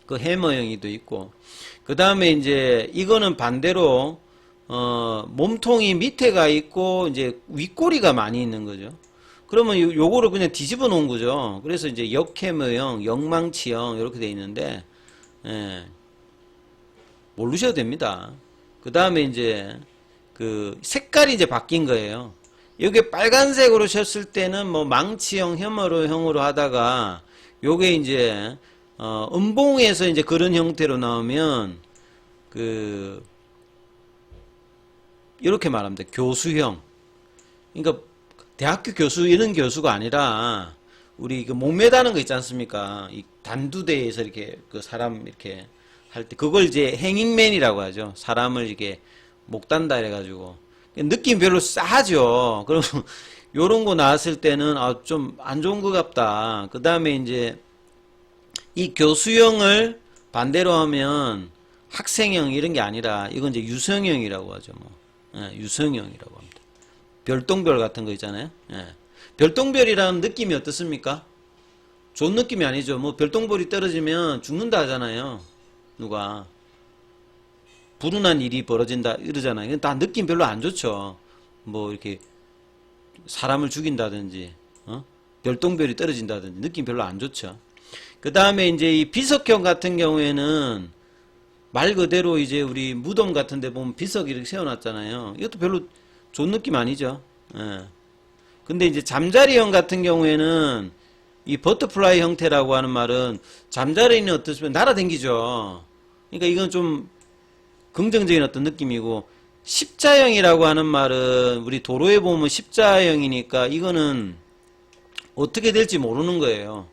그 해머형이도 있고. 그 다음에 이제 이거는 반대로 몸통이 밑에가 있고 이제 윗꼬리가 많이 있는 거죠. 그러면 요거를 그냥 뒤집어 놓은 거죠. 그래서 이제 역해머형, 역망치형 이렇게 돼 있는데, 예, 모르셔도 됩니다. 그 다음에 이제 그 색깔이 이제 바뀐 거예요. 여기 빨간색으로 쳤을 때는 뭐 망치형, 해머형으로 하다가 요게 이제 음봉에서 이제 그런 형태로 나오면 그 이렇게 말합니다. 교수형. 그러니까 대학교 교수 이런 교수가 아니라 우리 그 목매다는 거 있지 않습니까? 이 단두대에서 이렇게 그 사람 이렇게 할 때 그걸 이제 행잉맨이라고 하죠. 사람을 이렇게 목 단다 해가지고 느낌 별로 싸하죠. 그러면 요런 거 나왔을 때는 좀 안 좋은 것 같다. 그 다음에 이제 이 교수형을 반대로 하면 학생형 이런 게 아니라 이건 이제 유성형이라고 하죠. 뭐. 예, 유성형이라고 합니다. 별똥별 같은 거 있잖아요. 예. 별똥별이라는 느낌이 어떻습니까? 좋은 느낌이 아니죠. 뭐 별똥별이 떨어지면 죽는다 하잖아요. 누가 불운한 일이 벌어진다 이러잖아요. 이건 다 느낌 별로 안 좋죠. 뭐 이렇게 사람을 죽인다든지 별똥별이 떨어진다든지 느낌 별로 안 좋죠. 그 다음에 이제 이 비석형 같은 경우에는 말 그대로 이제 우리 무덤 같은 데 보면 비석 이렇게 세워놨잖아요. 이것도 별로 좋은 느낌 아니죠. 예. 근데 이제 잠자리형 같은 경우에는 이 버터플라이 형태라고 하는 말은 잠자리는 어떻습니까? 날아다니죠. 그러니까 이건 좀 긍정적인 어떤 느낌이고, 십자형이라고 하는 말은 우리 도로에 보면 십자형이니까 이거는 어떻게 될지 모르는 거예요.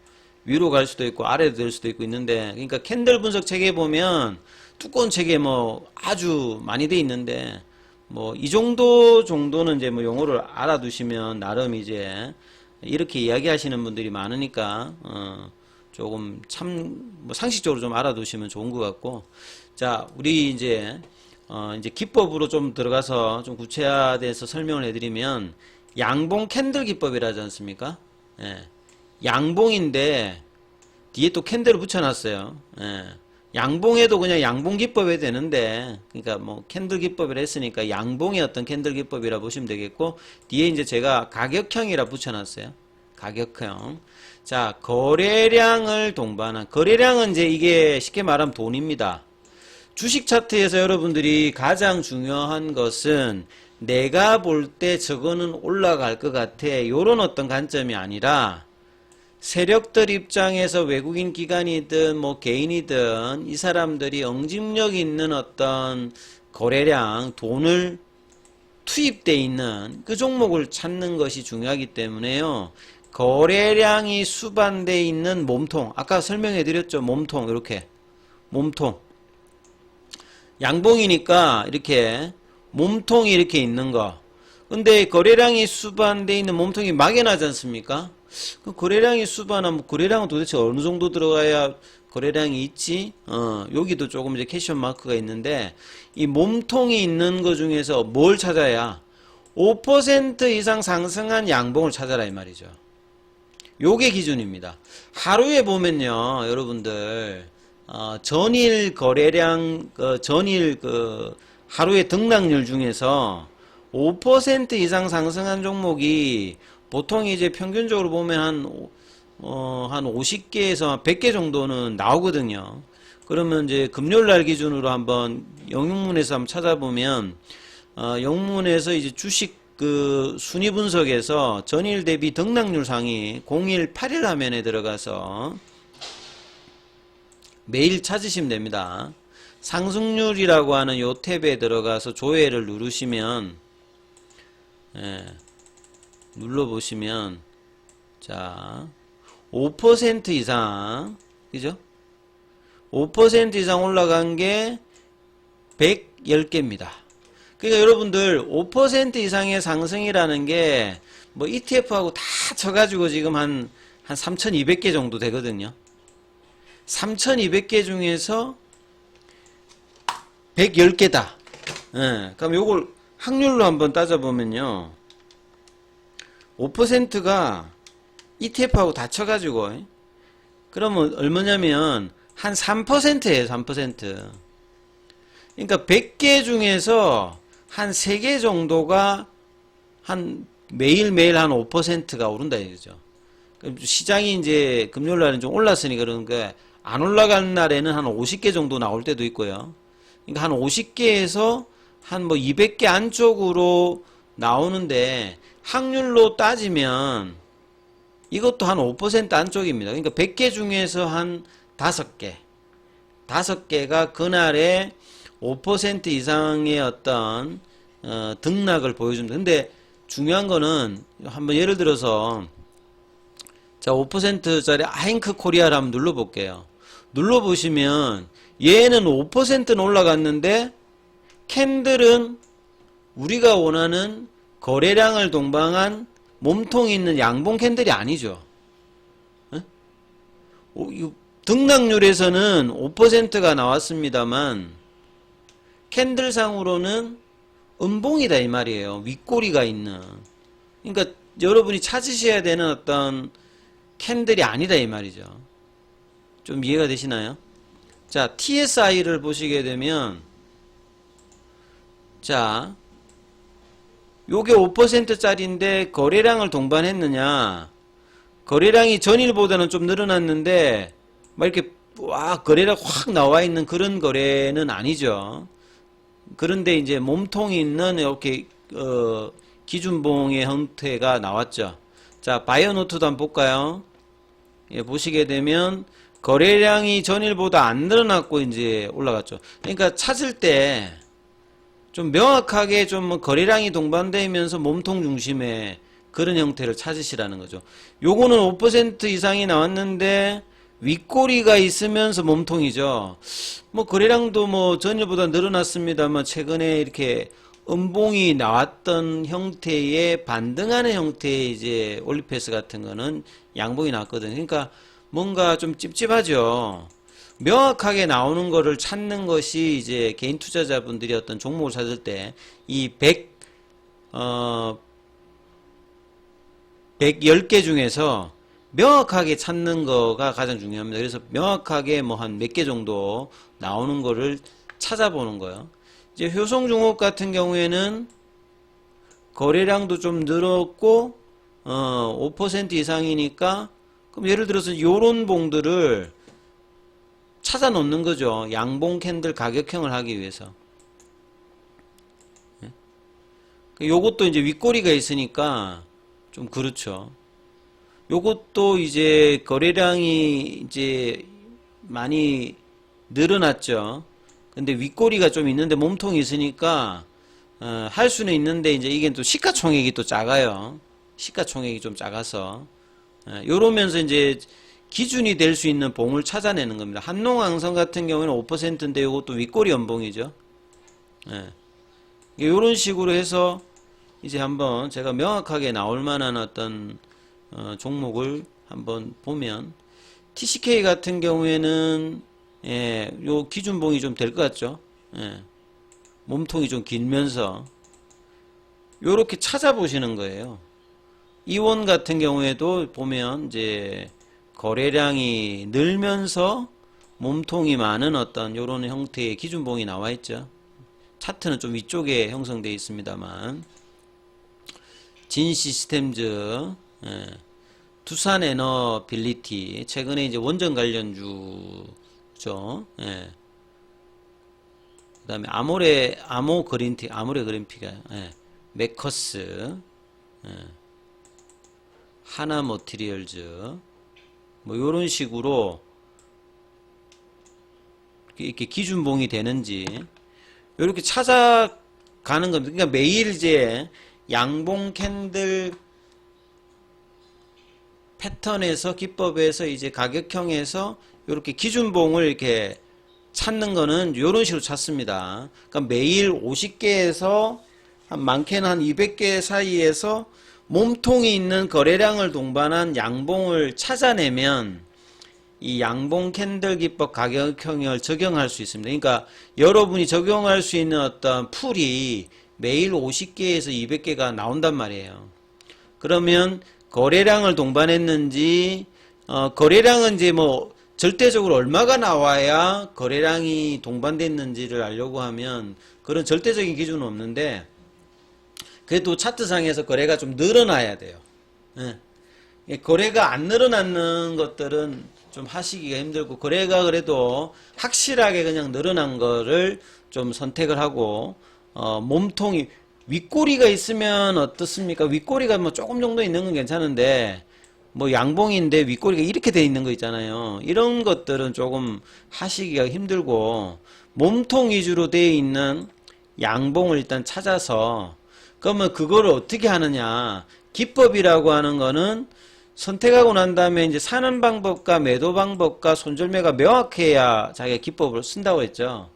위로 갈 수도 있고 아래로 될 수도 있고 있는데, 그러니까 캔들 분석 책에 보면 두꺼운 책에 뭐 아주 많이 돼 있는데 뭐 이 정도는 이제 뭐 용어를 알아두시면 나름 이제 이렇게 이야기하시는 분들이 많으니까 조금 뭐 상식적으로 좀 알아두시면 좋은 것 같고, 자, 우리 이제 기법으로 좀 들어가서 좀 구체화돼서 설명을 해드리면, 양봉 캔들 기법이라지 않습니까? 예. 양봉인데 뒤에 또 캔들을 붙여놨어요. 예. 양봉에도 그냥 양봉 기법이 되는데, 그러니까 뭐 캔들 기법이라 했으니까 양봉의 어떤 캔들 기법이라 보시면 되겠고, 뒤에 이제 제가 가격형이라 붙여놨어요. 가격형. 자, 거래량을 동반한, 거래량은 이제 이게 쉽게 말하면 돈입니다. 주식 차트에서 여러분들이 가장 중요한 것은 내가 볼 때 저거는 올라갈 것 같아. 요런 어떤 관점이 아니라 세력들 입장에서 외국인 기관이든 뭐 개인이든 이 사람들이 응집력 있는 어떤 거래량, 돈을 투입돼 있는 그 종목을 찾는 것이 중요하기 때문에요. 거래량이 수반돼 있는 몸통, 아까 설명해 드렸죠. 몸통, 이렇게 몸통, 양봉이니까 이렇게 몸통이 이렇게 있는 거. 근데 거래량이 수반돼 있는 몸통이 막연하지 않습니까? 그 거래량이 수반하면 거래량은 도대체 어느 정도 들어가야 거래량이 있지? 여기도 조금 이제 캐션 마크가 있는데, 이 몸통이 있는 것 중에서 뭘 찾아야 5% 이상 상승한 양봉을 찾아라 이 말이죠. 요게 기준입니다. 하루에 보면요, 여러분들, 전일 거래량, 전일 하루의 등락률 중에서 5% 이상 상승한 종목이 보통 이제 평균적으로 보면 한 50개에서 100개 정도는 나오거든요. 그러면 이제 금요일날 기준으로 한번 영문에서 한번 찾아보면, 영문에서 이제 주식 순위 분석에서 전일 대비 등락률 상위 01, 8일 화면에 들어가서 매일 찾으시면 됩니다. 상승률이라고 하는 요 탭에 들어가서 조회를 누르시면, 눌러보시면, 자, 5% 이상, 그죠? 5% 이상 올라간 게 110개입니다. 그러니까 여러분들 5% 이상의 상승이라는 게 뭐 ETF하고 다 쳐가지고 지금 한 3,200개 정도 되거든요. 3,200개 중에서 110개다. 그럼 요걸 확률로 한번 따져보면요. 5%가 ETF하고 다 쳐가지고, 그러면 얼마냐면 한 3%예요, 3%. 그러니까 100개 중에서 한 3개 정도가 매일매일 한 5%가 오른다 이거죠. 시장이 이제 금요일 날은 좀 올랐으니까 그런데 안 올라간 날에는 한 50개 정도 나올 때도 있고요. 그러니까 한 50개에서 한 뭐 200개 안쪽으로 나오는데, 확률로 따지면 이것도 한 5% 안쪽입니다. 그러니까 100개 중에서 한 5개가 그날에 5% 이상의 어떤 등락을 보여줍니다. 근데 중요한 거는 한번 예를 들어서 자 5%짜리 아잉크 코리아를 한번 눌러볼게요. 눌러보시면 얘는 5%는 올라갔는데 캔들은 우리가 원하는 거래량을 동반한 몸통이 있는 양봉 캔들이 아니죠. 등락률에서는 5%가 나왔습니다만 캔들상으로는 음봉이다 이 말이에요. 윗꼬리가 있는. 그러니까 여러분이 찾으셔야 되는 어떤 캔들이 아니다 이 말이죠. 좀 이해가 되시나요? 자, TSI를 보시게 되면, 자, 요게 5%짜리인데 거래량을 동반했느냐? 거래량이 전일보다는 좀 늘어났는데 막 이렇게 와 거래량 확 나와 있는 그런 거래는 아니죠. 그런데 이제 몸통이 있는 이렇게 기준봉의 형태가 나왔죠. 자, 바이오노트도 한번 볼까요? 예, 보시게 되면 거래량이 전일보다 안 늘어났고 이제 올라갔죠. 그러니까 찾을 때 좀 명확하게 좀 거래량이 동반되면서 몸통 중심의 그런 형태를 찾으시라는 거죠. 요거는 5% 이상이 나왔는데 윗꼬리가 있으면서 몸통이죠. 뭐 거래량도 뭐 전일보다 늘어났습니다만 최근에 이렇게 음봉이 나왔던 형태의 반등하는 형태의 이제 올리패스 같은 거는 양봉이 나왔거든요. 그러니까 뭔가 좀 찝찝하죠. 명확하게 나오는 거를 찾는 것이 이제 개인 투자자분들이 어떤 종목을 찾을 때 이 110개 중에서 명확하게 찾는 거가 가장 중요합니다. 그래서 명확하게 뭐 한 몇 개 정도 나오는 거를 찾아보는 거예요. 이제 효성중업 같은 경우에는 거래량도 좀 늘었고 5% 이상이니까 그럼 예를 들어서 요런 봉들을 찾아 놓는 거죠. 양봉 캔들 가격형을 하기 위해서. 요것도 이제 윗꼬리가 있으니까 좀 그렇죠. 요것도 이제 거래량이 이제 많이 늘어났죠. 근데 윗꼬리가 좀 있는데 몸통이 있으니까 할 수는 있는데 이제 이게 또 시가총액이 또 작아요. 시가총액이 좀 작아서 요러면서 이제 기준이 될 수 있는 봉을 찾아내는 겁니다. 한농항성 같은 경우에는 5%인데 요것도 윗꼬리 연봉이죠. 요런 식으로 해서 이제 한번 제가 명확하게 나올 만한 어떤 종목을 한번 보면 TCK 같은 경우에는 요 기준봉이 좀 될 것 같죠. 몸통이 좀 길면서 요렇게 찾아보시는 거예요. 이원 같은 경우에도 보면 이제 거래량이 늘면서 몸통이 많은 어떤 요런 형태의 기준봉이 나와 있죠. 차트는 좀 위쪽에 형성되어 있습니다만 진시스템즈, 두산에너빌리티 최근에 이제 원전 관련주죠. 그다음에 아모그린피가 메커스, 하나머티리얼즈 뭐 요런 식으로 이렇게 기준봉이 되는지 이렇게 찾아가는 겁니다. 그러니까 매일 이제 양봉 캔들 패턴에서 기법에서 이제 가격형에서 이렇게 기준봉을 이렇게 찾는 거는 이런 식으로 찾습니다. 그러니까 매일 50개에서 한 많게는 한 200개 사이에서 몸통이 있는 거래량을 동반한 양봉을 찾아내면 이 양봉 캔들 기법 가격형을 적용할 수 있습니다. 그러니까 여러분이 적용할 수 있는 어떤 풀이 매일 50개에서 200개가 나온단 말이에요. 그러면 거래량을 동반했는지 거래량은 이제 뭐 절대적으로 얼마가 나와야 거래량이 동반됐는지를 알려고 하면 그런 절대적인 기준은 없는데 그래도 차트상에서 거래가 좀 늘어나야 돼요. 거래가 안 늘어나는 것들은 좀 하시기가 힘들고 거래가 그래도 확실하게 그냥 늘어난 거를 좀 선택을 하고 몸통이 윗꼬리가 있으면 어떻습니까? 윗꼬리가 뭐 조금 정도 있는 건 괜찮은데 뭐 양봉인데 윗꼬리가 이렇게 돼 있는 거 있잖아요. 이런 것들은 조금 하시기가 힘들고 몸통 위주로 되어 있는 양봉을 일단 찾아서 그러면 그거를 어떻게 하느냐? 기법이라고 하는 거는 선택하고 난 다음에 이제 사는 방법과 매도 방법과 손절매가 명확해야 자기가 기법을 쓴다고 했죠.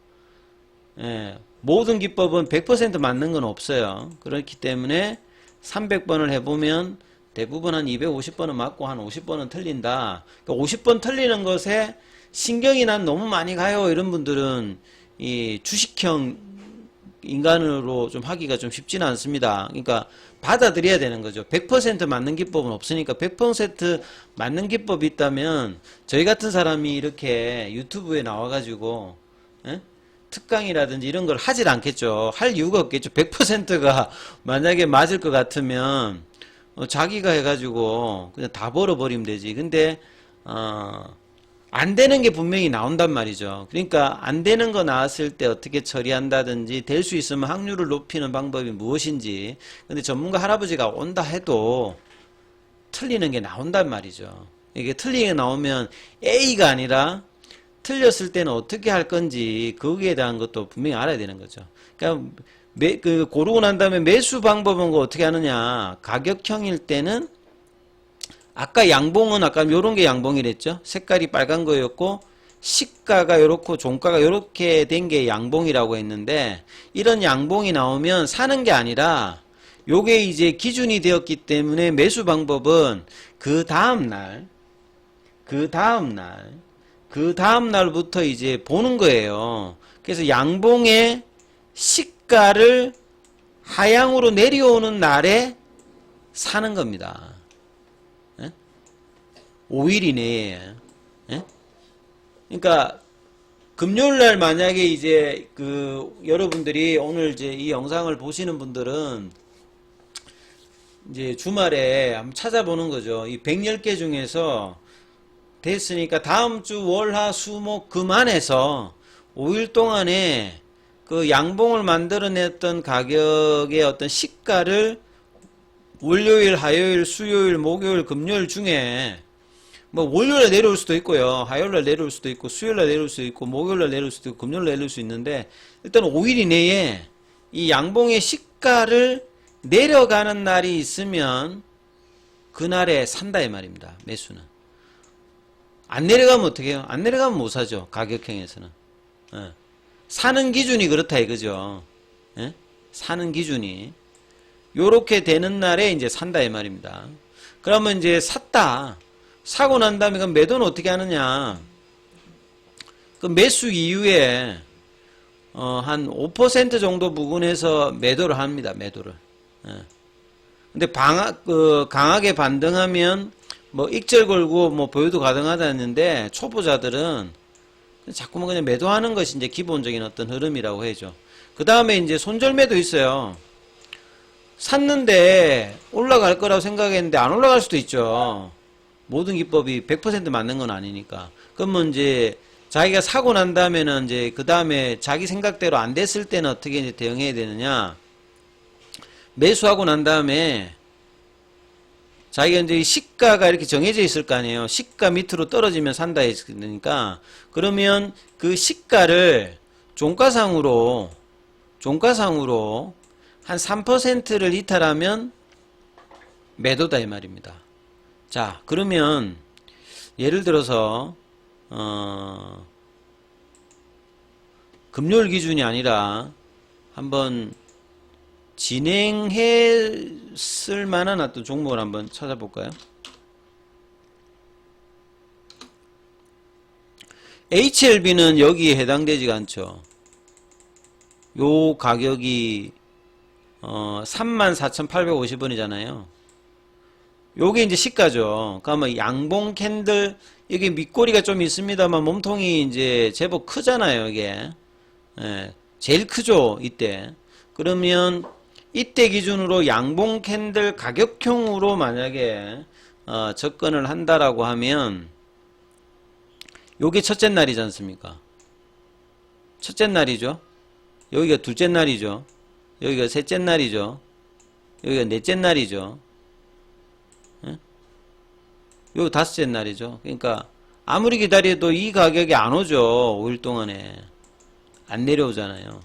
모든 기법은 100% 맞는 건 없어요. 그렇기 때문에 300번을 해보면 대부분 한 250번은 맞고 한 50번은 틀린다. 그러니까 50번 틀리는 것에 신경이 난 너무 많이 가요. 이런 분들은 이 주식형 인간으로 좀 하기가 좀 쉽지는 않습니다. 그러니까 받아들여야 되는 거죠. 100% 맞는 기법은 없으니까 100% 맞는 기법이 있다면 저희 같은 사람이 이렇게 유튜브에 나와가지고 특강이라든지 이런 걸 하질 않겠죠. 할 이유가 없겠죠. 100%가 만약에 맞을 것 같으면 자기가 해가지고 그냥 다 벌어버리면 되지. 근데 안 되는 게 분명히 나온단 말이죠. 그러니까 안 되는 거 나왔을 때 어떻게 처리한다든지 될 수 있으면 확률을 높이는 방법이 무엇인지. 근데 전문가 할아버지가 온다 해도 틀리는 게 나온단 말이죠. 이게 틀리게 게 나오면 A가 아니라 틀렸을 때는 어떻게 할 건지 거기에 대한 것도 분명히 알아야 되는 거죠. 그러니까 고르고 난 다음에 매수 방법은 어떻게 하느냐. 가격형일 때는 아까 양봉은 아까 요런 게 양봉이랬죠. 색깔이 빨간 거였고 시가가 요렇고 종가가 요렇게 된 게 양봉이라고 했는데 이런 양봉이 나오면 사는 게 아니라 요게 이제 기준이 되었기 때문에 매수 방법은 그 다음 날부터 이제 보는 거예요. 그래서 양봉의 시가를 하향으로 내려오는 날에 사는 겁니다. 5일 이내에. 그러니까 금요일 날 만약에 이제 여러분들이 오늘 이제 이 영상을 보시는 분들은 이제 주말에 한번 찾아보는 거죠. 이 110개 중에서 됐으니까 다음 주 월, 화, 수, 목, 금 안에서 5일 동안에 그 양봉을 만들어냈던 가격의 어떤 시가를 월요일, 화요일, 수요일, 목요일, 금요일 중에 뭐 월요일에 내려올 수도 있고요. 화요일에 내려올 수도 있고 수요일에 내려올 수도 있고 목요일에 내려올 수도 있고 금요일에 내려올 수 있는데 일단 5일 이내에 이 양봉의 시가를 내려가는 날이 있으면 그날에 산다 이 말입니다. 매수는. 안 내려가면 어떻게 해요? 안 내려가면 못 사죠. 가격형에서는. 사는 기준이 그렇다 이거죠. 사는 기준이. 요렇게 되는 날에 이제 산다 이 말입니다. 그러면 이제 샀다. 사고 난 다음에 그럼 매도는 어떻게 하느냐? 그 매수 이후에 한 5% 정도 부근에서 매도를 합니다. 매도를. 근데 강하게 반등하면 뭐 익절 걸고 뭐 보유도 가능하다 했는데 초보자들은 자꾸만 그냥 매도하는 것이 이제 기본적인 어떤 흐름이라고 해야죠. 그 다음에 이제 손절매도 있어요. 샀는데 올라갈 거라고 생각했는데 안 올라갈 수도 있죠. 모든 기법이 100% 맞는 건 아니니까. 그러면 이제 자기가 사고 난 다음에는 이제 그 다음에 자기 생각대로 안 됐을 때는 어떻게 이제 대응해야 되느냐. 매수하고 난 다음에 자기가 이제 시가가 이렇게 정해져 있을 거 아니에요. 시가 밑으로 떨어지면 산다 했으니까 그러면 그 시가를 종가상으로 한 3%를 이탈하면 매도다 이 말입니다. 자, 그러면 예를 들어서 금요일 기준이 아니라 한번 진행했을 만한 어떤 종목을 한번 찾아볼까요? HLB는 여기에 해당되지가 않죠. 요 가격이 34,850원이잖아요. 요게 이제 시가죠. 그러면 양봉 캔들 여기 밑꼬리가 좀 있습니다만 몸통이 이제 제법 크잖아요. 이게 제일 크죠. 이때. 그러면 이때 기준으로 양봉 캔들 가격형으로 만약에 접근을 한다라고 하면 요게 첫째 날이지 않습니까? 첫째 날이죠. 여기가 둘째 날이죠. 여기가 셋째 날이죠. 여기가 넷째 날이죠. 여기 다섯째 날이죠. 그러니까 아무리 기다려도 이 가격이 안 오죠. 5일 동안에 안 내려오잖아요.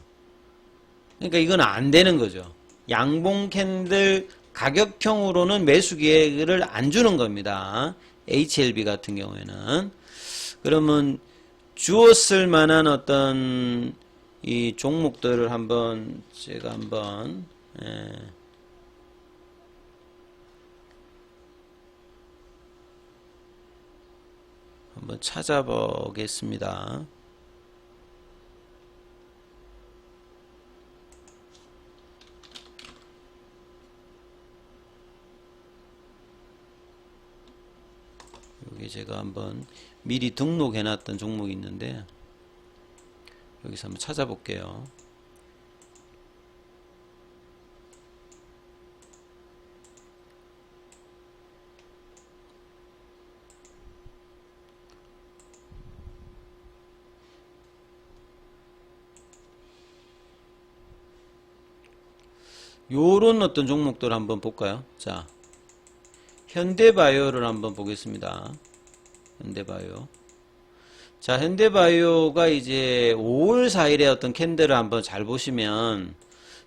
그러니까 이건 안 되는 거죠. 양봉 캔들 가격형으로는 매수 기회를 안 주는 겁니다. HLB 같은 경우에는. 그러면 주었을 만한 어떤 이 종목들을 제가 한번 찾아보겠습니다. 여기 제가 한번 미리 등록해 놨던 종목이 있는데 여기서 한번 찾아볼게요. 요런 어떤 종목들 한번 볼까요? 자, 현대바이오를 한번 보겠습니다. 현대바이오. 자, 현대바이오가 이제 5월 4일에 어떤 캔들을 한번 잘 보시면,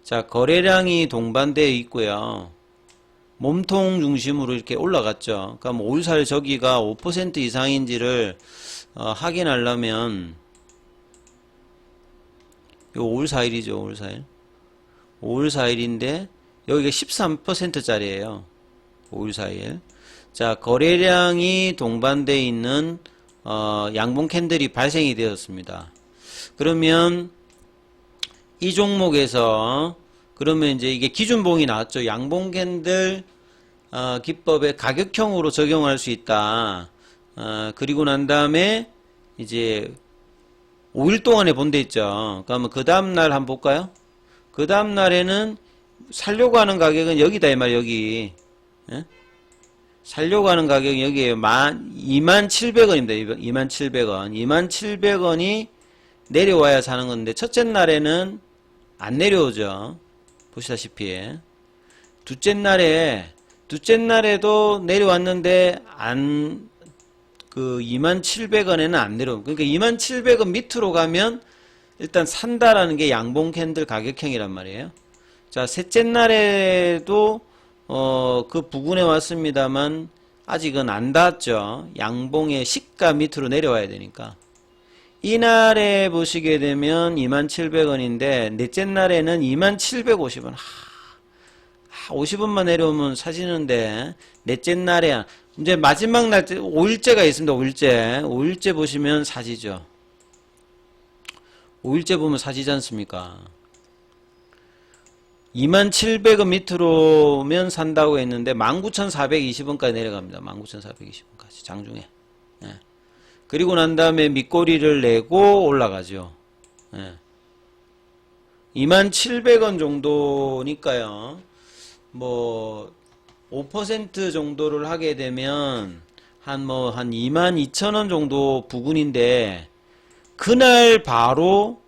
자, 거래량이 동반되어 있고요. 몸통 중심으로 이렇게 올라갔죠. 그럼 5월 4일 저기가 5% 이상인지를 확인하려면, 요 5월 4일이죠, 5월 4일. 5월 4일인데, 여기가 13%짜리예요. 5월 4일. 자, 거래량이 동반되어 있는 양봉 캔들이 발생이 되었습니다. 그러면 이 종목에서 그러면 이제 이게 기준봉이 나왔죠. 양봉 캔들 기법의 가격형으로 적용할 수 있다. 그리고 난 다음에 이제 5일 동안에 본데 있죠. 그러면 그 다음날 한번 볼까요? 그 다음날에는 살려고 하는 가격은 여기다 이 말 여기. 살려고 하는 가격이 여기에요. 27,000원입니다. 27,000원. 27,000원이 내려와야 사는 건데, 첫째 날에는 안 내려오죠. 보시다시피. 둘째 날에도 내려왔는데, 그 27,000원에는 안 내려오고. 그러니까 27,000원 밑으로 가면 일단 산다라는 게 양봉 캔들 가격형이란 말이에요. 자, 셋째 날에도, 그 부근에 왔습니다만, 아직은 안 닿았죠. 양봉의 시가 밑으로 내려와야 되니까. 이날에 보시게 되면 27,000원인데, 넷째 날에는 27,500원. 50원만 내려오면 사시는데, 넷째 날에, 이제 마지막 날, 5일째가 있습니다, 5일째. 5일째 보시면 사시죠. 5일째 보면 사시지 않습니까? 27,000원 밑으로면 산다고 했는데, 19,420원까지 내려갑니다. 19,420원까지, 장중에. 예. 그리고 난 다음에 밑꼬리를 내고 올라가죠. 예. 27,000원 정도니까요. 뭐 5% 정도를 하게 되면 한 22,000원 정도 부근인데 그날 바로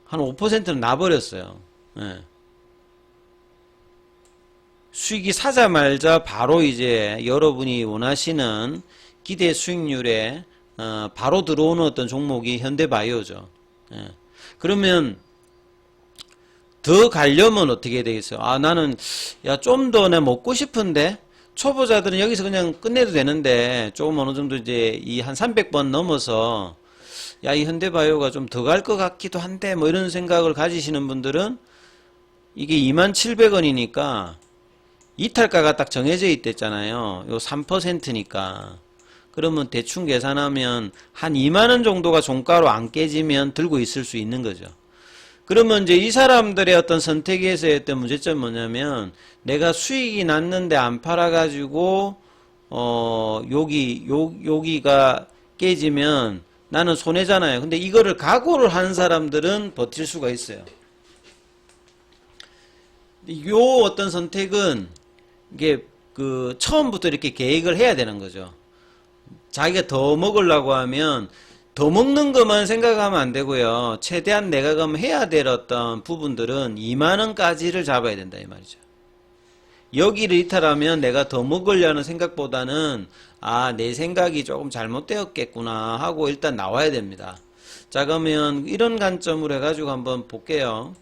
한 5%는 나버렸어요. 예. 수익이 사자말자 바로 이제 여러분이 원하시는 기대 수익률에 바로 들어오는 어떤 종목이 현대바이오죠. 예. 그러면 더 가려면 어떻게 되겠어요? 나는 좀 더 내 먹고 싶은데 초보자들은 여기서 그냥 끝내도 되는데 조금 어느 정도 이제 이 한 300번 넘어서 이 현대바이오가 좀 더 갈 것 같기도 한데 뭐 이런 생각을 가지시는 분들은 이게 27,000원이니까 이탈가가 딱 정해져 있댔잖아요. 요 3%니까. 그러면 대충 계산하면 한 20,000원 정도가 종가로 안 깨지면 들고 있을 수 있는 거죠. 그러면 이제 이 사람들의 어떤 선택에서의 어떤 문제점이 뭐냐면 내가 수익이 났는데 안 팔아가지고 여기가 깨지면 나는 손해잖아요. 근데 이거를 각오를 하는 사람들은 버틸 수가 있어요. 요 어떤 선택은 이게 그 처음부터 이렇게 계획을 해야 되는 거죠. 자기가 더 먹으려고 하면 더 먹는 것만 생각하면 안 되고요. 최대한 내가 그럼 해야 될 어떤 부분들은 20,000원까지를 잡아야 된다 이 말이죠. 여기를 이탈하면 내가 더 먹으려는 생각보다는 내 생각이 조금 잘못되었겠구나 하고 일단 나와야 됩니다. 자, 그러면 이런 관점으로 해가지고 한번 볼게요.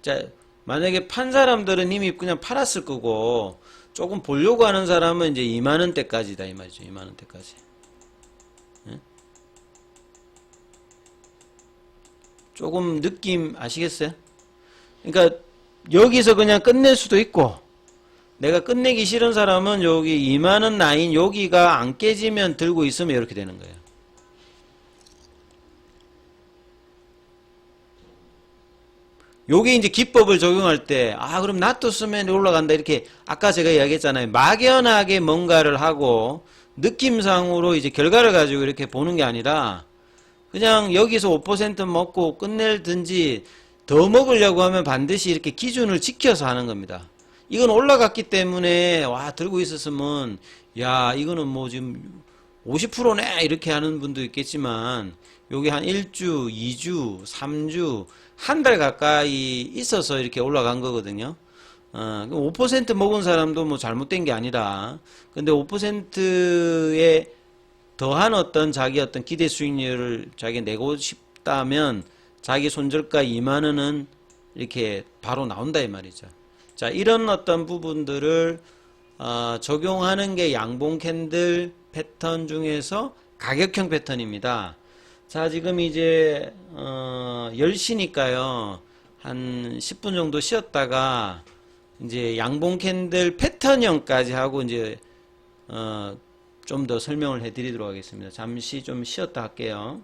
자, 만약에 판 사람들은 이미 그냥 팔았을 거고 조금 보려고 하는 사람은 이제 20,000원대까지다 이 말이죠. 20,000원대까지. 조금 느낌 아시겠어요? 그러니까 여기서 그냥 끝낼 수도 있고 내가 끝내기 싫은 사람은 여기 20,000원 라인 여기가 안 깨지면 들고 있으면 이렇게 되는 거예요. 요게 이제 기법을 적용할 때 그럼 놔뒀으면 올라간다 이렇게 아까 제가 이야기했잖아요. 막연하게 뭔가를 하고 느낌상으로 이제 결과를 가지고 이렇게 보는 게 아니라 그냥 여기서 5% 먹고 끝낼든지 더 먹으려고 하면 반드시 이렇게 기준을 지켜서 하는 겁니다. 이건 올라갔기 때문에 들고 있었으면 이거는 뭐 지금 50%네 이렇게 하는 분도 있겠지만 요게 한 1주, 2주, 3주, 한 달 가까이 있어서 이렇게 올라간 거거든요. 5% 먹은 사람도 뭐 잘못된 게 아니라 근데 5%에 더한 어떤 자기 어떤 기대 수익률을 자기 내고 싶다면 자기 손절가 20,000원은 이렇게 바로 나온다 이 말이죠. 자, 이런 어떤 부분들을 적용하는 게 양봉 캔들 패턴 중에서 가격형 패턴입니다. 자, 지금 이제 10시니까요. 한 10분 정도 쉬었다가 이제 양봉 캔들 패턴형까지 하고 이제 좀 더 설명을 해 드리도록 하겠습니다. 잠시 좀 쉬었다 할게요.